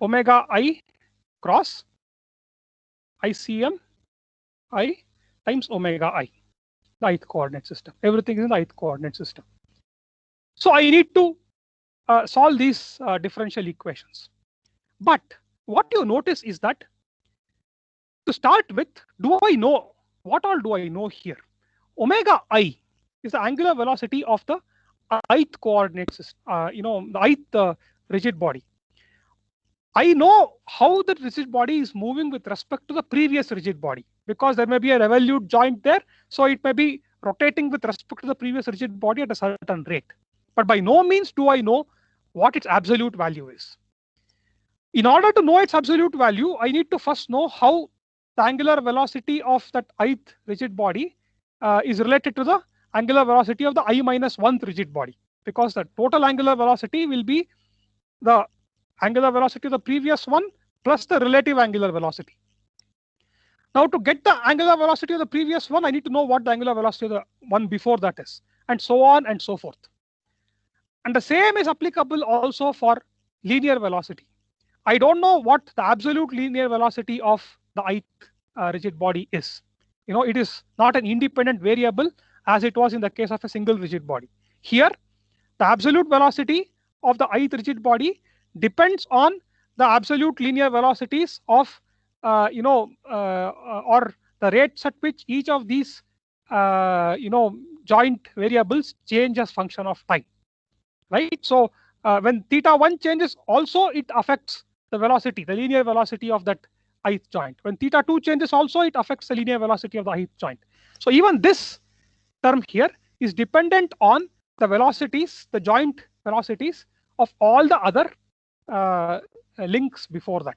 Speaker 1: omega I cross ICM I times omega I, the ith coordinate system. Everything is in the ith coordinate system. So I need to solve these differential equations. But what you notice is that, to start with, what all do I know here? Omega I is the angular velocity of the ith coordinate system, the ith rigid body. I know how the rigid body is moving with respect to the previous rigid body, because there may be a revolute joint there, so it may be rotating with respect to the previous rigid body at a certain rate. But by no means do I know what its absolute value is. In order to know its absolute value, I need to first know how the angular velocity of that ith rigid body is related to the angular velocity of the I minus 1th rigid body, because the total angular velocity will be the angular velocity of the previous one plus the relative angular velocity. Now, to get the angular velocity of the previous one, I need to know what the angular velocity of the one before that is, and so on and so forth. And the same is applicable also for linear velocity. I don't know what the absolute linear velocity of the ith rigid body is. It is not an independent variable as it was in the case of a single rigid body. Here, the absolute velocity of the ith rigid body depends on the absolute linear velocities of or the rates at which each of these joint variables change as function of time, right? So when θ1 changes, also it affects the velocity, the linear velocity of that ith joint. When θ2 changes, also it affects the linear velocity of the ith joint. So even this term here is dependent on the velocities, the joint velocities of all the other links before that.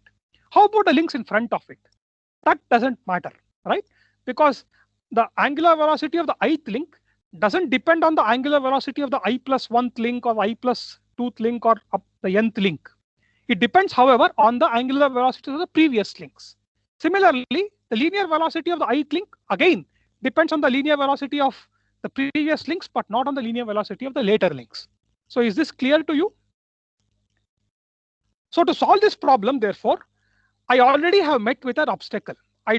Speaker 1: How about the links in front of it? That doesn't matter, right? Because the angular velocity of the ith link doesn't depend on the angular velocity of the I plus 1th link or I plus 2th link or up the nth link. It depends, however, on the angular velocity of the previous links. Similarly, the linear velocity of the ith link again depends on the linear velocity of the previous links, but not on the linear velocity of the later links. So is this clear to you? So to solve this problem, therefore, I already have met with an obstacle. I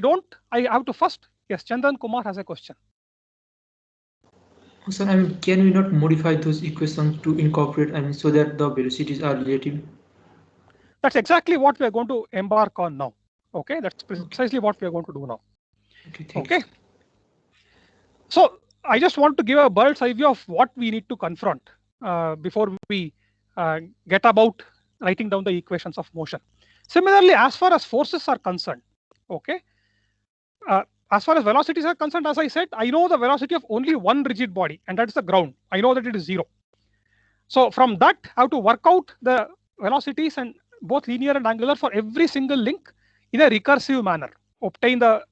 Speaker 1: have to first, yes, Chandan Kumar has a question.
Speaker 6: So, can we not modify those equations to incorporate, so that the velocities are relative?
Speaker 1: That's exactly what we are going to embark on now. Okay, that's precisely what we are going to do now. Okay. So I just want to give a bird's eye view of what we need to confront before we get about writing down the equations of motion. Similarly, as far as forces are concerned, okay, as far as velocities are concerned, as I said, I know the velocity of only one rigid body, and that is the ground. I know that it is 0. So from that, I have to work out the velocities and both linear and angular for every single link in a recursive manner. Obtain the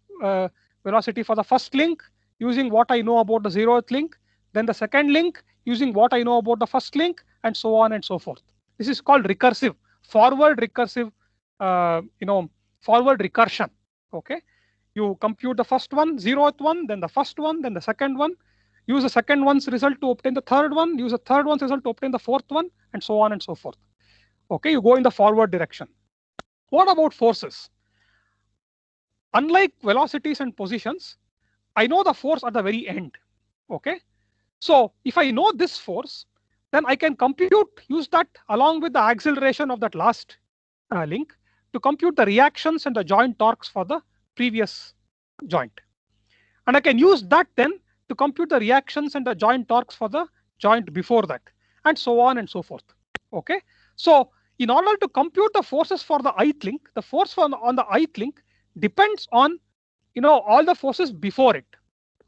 Speaker 1: velocity for the first link using what I know about the 0th link, then the second link using what I know about the first link, and so on and so forth. This is called recursive, forward recursive, forward recursion. Okay, you compute the first one, 0th one, then the first one, then the second one. Use the second one's result to obtain the third one, use the third one's result to obtain the fourth one, and so on and so forth. Okay, you go in the forward direction. What about forces? Unlike velocities and positions, I know the force at the very end. Okay, so if I know this force, then I can use that along with the acceleration of that last link to compute the reactions and the joint torques for the previous joint. And I can use that then to compute the reactions and the joint torques for the joint before that, and so on and so forth. Okay, so in order to compute the forces for the ith link, the force on the ith link depends on all the forces before it,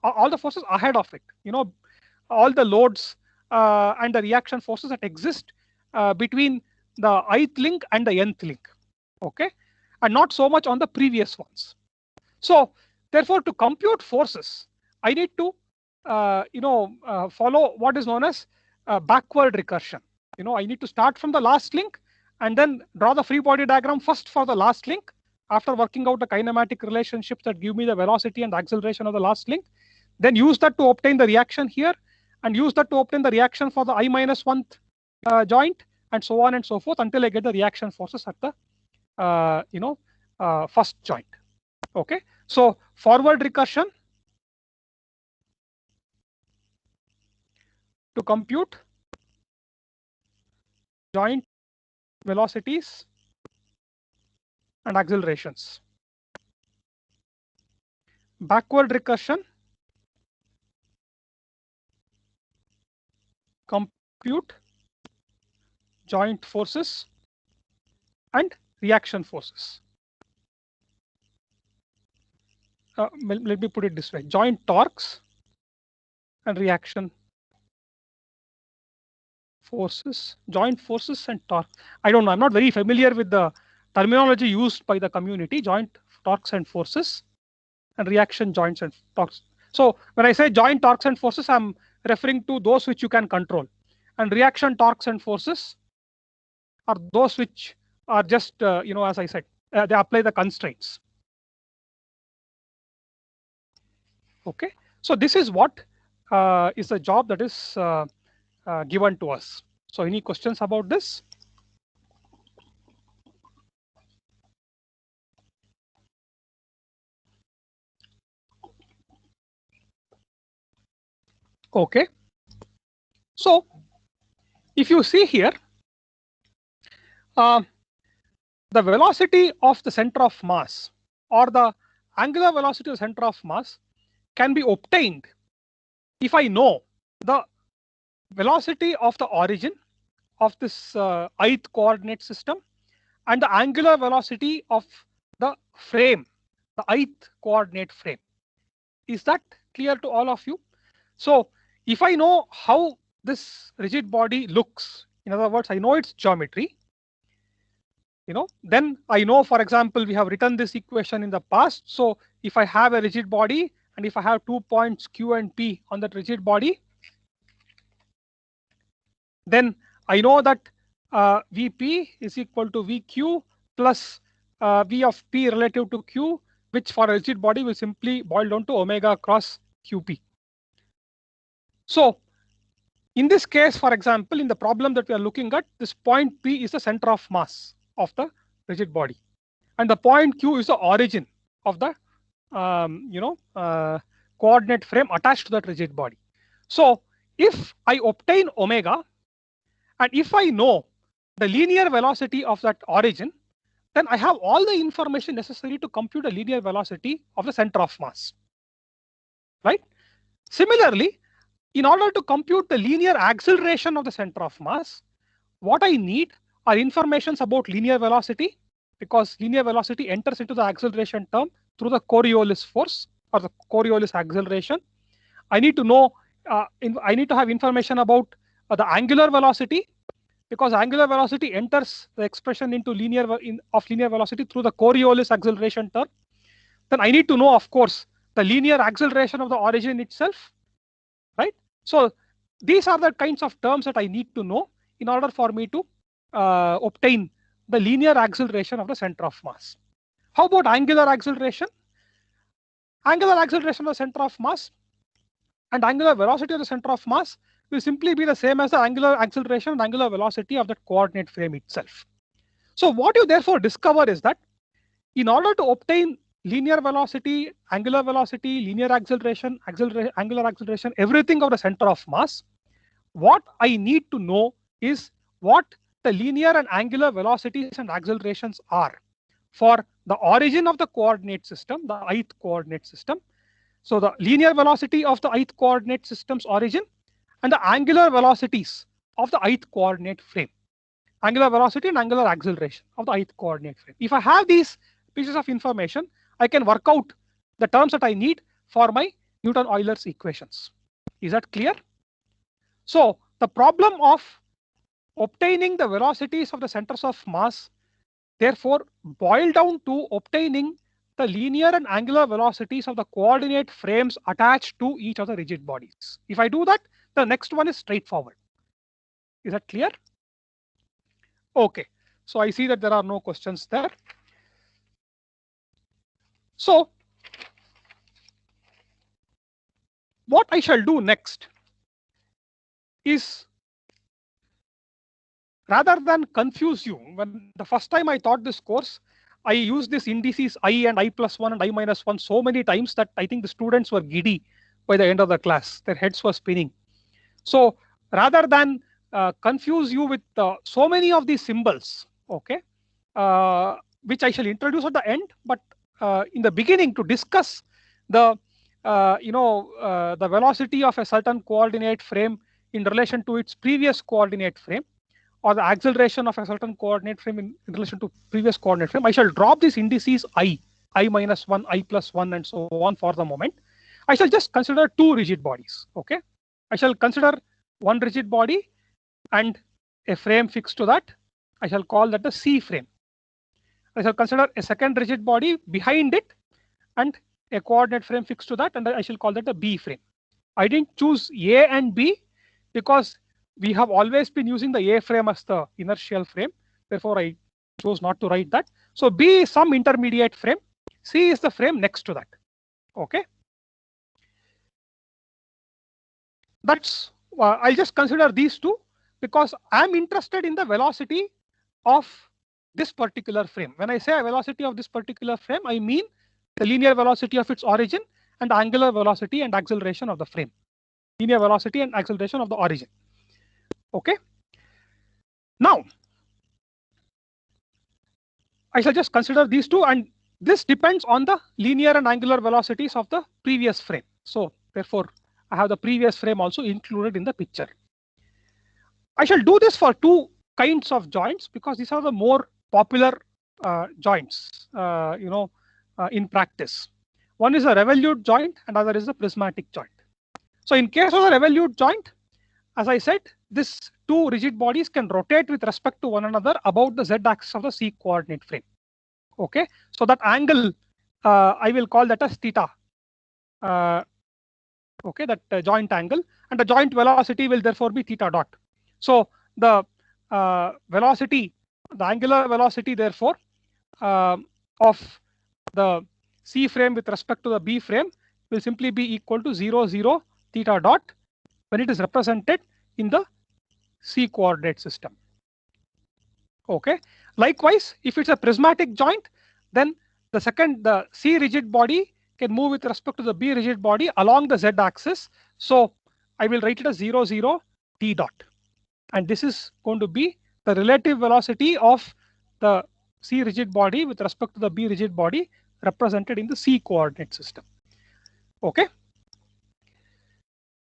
Speaker 1: all the forces ahead of it, all the loads and the reaction forces that exist between the ith link and the nth link. Okay, and not so much on the previous ones. So therefore, to compute forces, I need to follow what is known as backward recursion. I need to start from the last link and then draw the free body diagram first for the last link, after working out the kinematic relationships that give me the velocity and the acceleration of the last link, then use that to obtain the reaction here, and use that to obtain the reaction for the I-1th joint, and so on and so forth until I get the reaction forces at the first joint. Okay, so forward recursion to compute joint velocities and accelerations. Backward recursion, compute joint forces and reaction forces. Let me put it this way: joint torques and reaction forces, joint forces and torque. I don't know. I'm not very familiar with the terminology used by the community. Joint torques and forces, and reaction joints and torques. So when I say joint torques and forces, I'm referring to those which you can control, and reaction torques and forces are those which are just as I said, they apply the constraints. Okay, so this is what is the job that is given to us. So any questions about this? Okay, so if you see here, the velocity of the center of mass, or the angular velocity of the center of mass, can be obtained if I know the velocity of the origin of this ith coordinate system and the angular velocity of the frame, the ith coordinate frame. Is that clear to all of you? So if I know how this rigid body looks, in other words, I know its geometry, then I know, for example, we have written this equation in the past. So if I have a rigid body and if I have 2 points Q and P on that rigid body, then I know that Vp is equal to Vq plus V of P relative to Q, which for a rigid body will simply boil down to omega cross Qp. So in this case, for example, in the problem that we are looking at, this point P is the center of mass of the rigid body, and the point Q is the origin of the coordinate frame attached to that rigid body. So if I obtain omega, and if I know the linear velocity of that origin, then I have all the information necessary to compute the linear velocity of the center of mass, right? Similarly, in order to compute the linear acceleration of the center of mass, what I need are informations about linear velocity, because linear velocity enters into the acceleration term through the Coriolis force or the Coriolis acceleration. I need to know, I need to have information about the angular velocity, because angular velocity enters the expression into linear velocity through the Coriolis acceleration term. Then I need to know, of course, the linear acceleration of the origin itself, right? So these are the kinds of terms that I need to know in order for me to obtain the linear acceleration of the center of mass. How about angular acceleration? Angular acceleration of the center of mass and angular velocity of the center of mass will simply be the same as the angular acceleration and angular velocity of that coordinate frame itself. So what you therefore discover is that in order to obtain linear velocity, angular velocity, linear acceleration, angular acceleration, everything of the center of mass, what I need to know is what the linear and angular velocities and accelerations are for the origin of the coordinate system, the ith coordinate system. So the linear velocity of the ith coordinate system's origin and the angular velocities of the ith coordinate frame, angular velocity and angular acceleration of the ith coordinate frame. If I have these pieces of information, I can work out the terms that I need for my Newton-Euler's equations. Is that clear? So the problem of obtaining the velocities of the centers of mass therefore boil down to obtaining the linear and angular velocities of the coordinate frames attached to each of the rigid bodies. If I do that, the next one is straightforward. Is that clear? Okay, so I see that there are no questions there. So what I shall do next is, rather than confuse you, when the first time I taught this course, I used these indices I and I plus 1 and I minus 1 so many times that I think the students were giddy by the end of the class. Their heads were spinning. So rather than confuse you with so many of these symbols, okay, which I shall introduce at the end, but in the beginning to discuss the the velocity of a certain coordinate frame in relation to its previous coordinate frame, or the acceleration of a certain coordinate frame in relation to previous coordinate frame, I shall drop these indices I minus 1, I plus 1, and so on for the moment. I shall just consider two rigid bodies. Okay, I shall consider one rigid body and a frame fixed to that. I shall call that the C frame. I shall consider a second rigid body behind it and a coordinate frame fixed to that, and I shall call that the B frame. I didn't choose A and B because we have always been using the A frame as the inertial frame. Therefore, I chose not to write that. So B is some intermediate frame. C is the frame next to that. Okay. That's I'll just consider these two because I'm interested in the velocity of this particular frame. When I say a velocity of this particular frame, I mean the linear velocity of its origin and the angular velocity and acceleration of the frame. Linear velocity and acceleration of the origin. Okay. Now, I shall just consider these two, and this depends on the linear and angular velocities of the previous frame. So therefore, I have the previous frame also included in the picture. I shall do this for two kinds of joints because these are the more popular joints, in practice. One is a revolute joint and other is a prismatic joint. So in case of the revolute joint, as I said, these two rigid bodies can rotate with respect to one another about the z-axis of the C coordinate frame. Okay, so that angle I will call that as theta. Okay, that joint angle, and the joint velocity will therefore be theta dot. So the velocity, the angular velocity, therefore, of the C frame with respect to the B frame will simply be equal to 0, 0 theta dot when it is represented in the C coordinate system. Okay. Likewise, if it's a prismatic joint, then the C rigid body can move with respect to the B rigid body along the Z axis. So I will write it as 0, 0, t dot. And this is going to be the relative velocity of the C rigid body with respect to the B rigid body represented in the C coordinate system. Okay.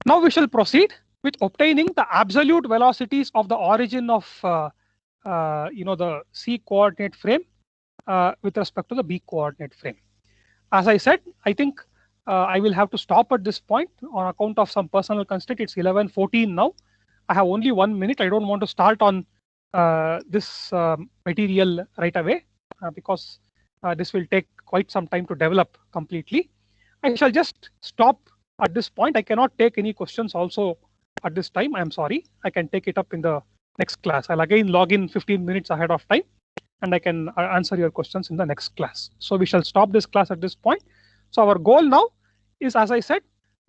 Speaker 1: Now we shall proceed with obtaining the absolute velocities of the origin of the C coordinate frame with respect to the B coordinate frame. As I said, I think I will have to stop at this point on account of some personal constraint. It's 11:14 now. I have only 1 minute. I don't want to start on this material right away because this will take quite some time to develop completely. I shall just stop at this point. I cannot take any questions also at this time. I'm sorry. I can take it up in the next class. I'll again log in 15 minutes ahead of time and I can answer your questions in the next class. So we shall stop this class at this point. So our goal now is, as I said,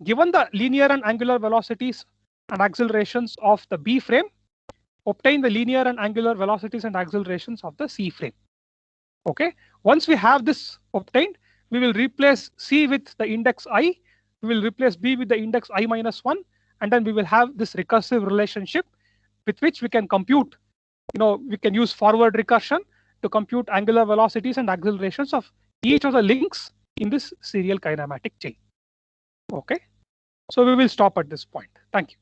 Speaker 1: given the linear and angular velocities and accelerations of the B frame, obtain the linear and angular velocities and accelerations of the C frame. Okay. Once we have this obtained, we will replace C with the index I, we will replace B with the index I minus 1, and then we will have this recursive relationship with which we can compute, we can use forward recursion to compute angular velocities and accelerations of each of the links in this serial kinematic chain. Okay. So we will stop at this point. Thank you.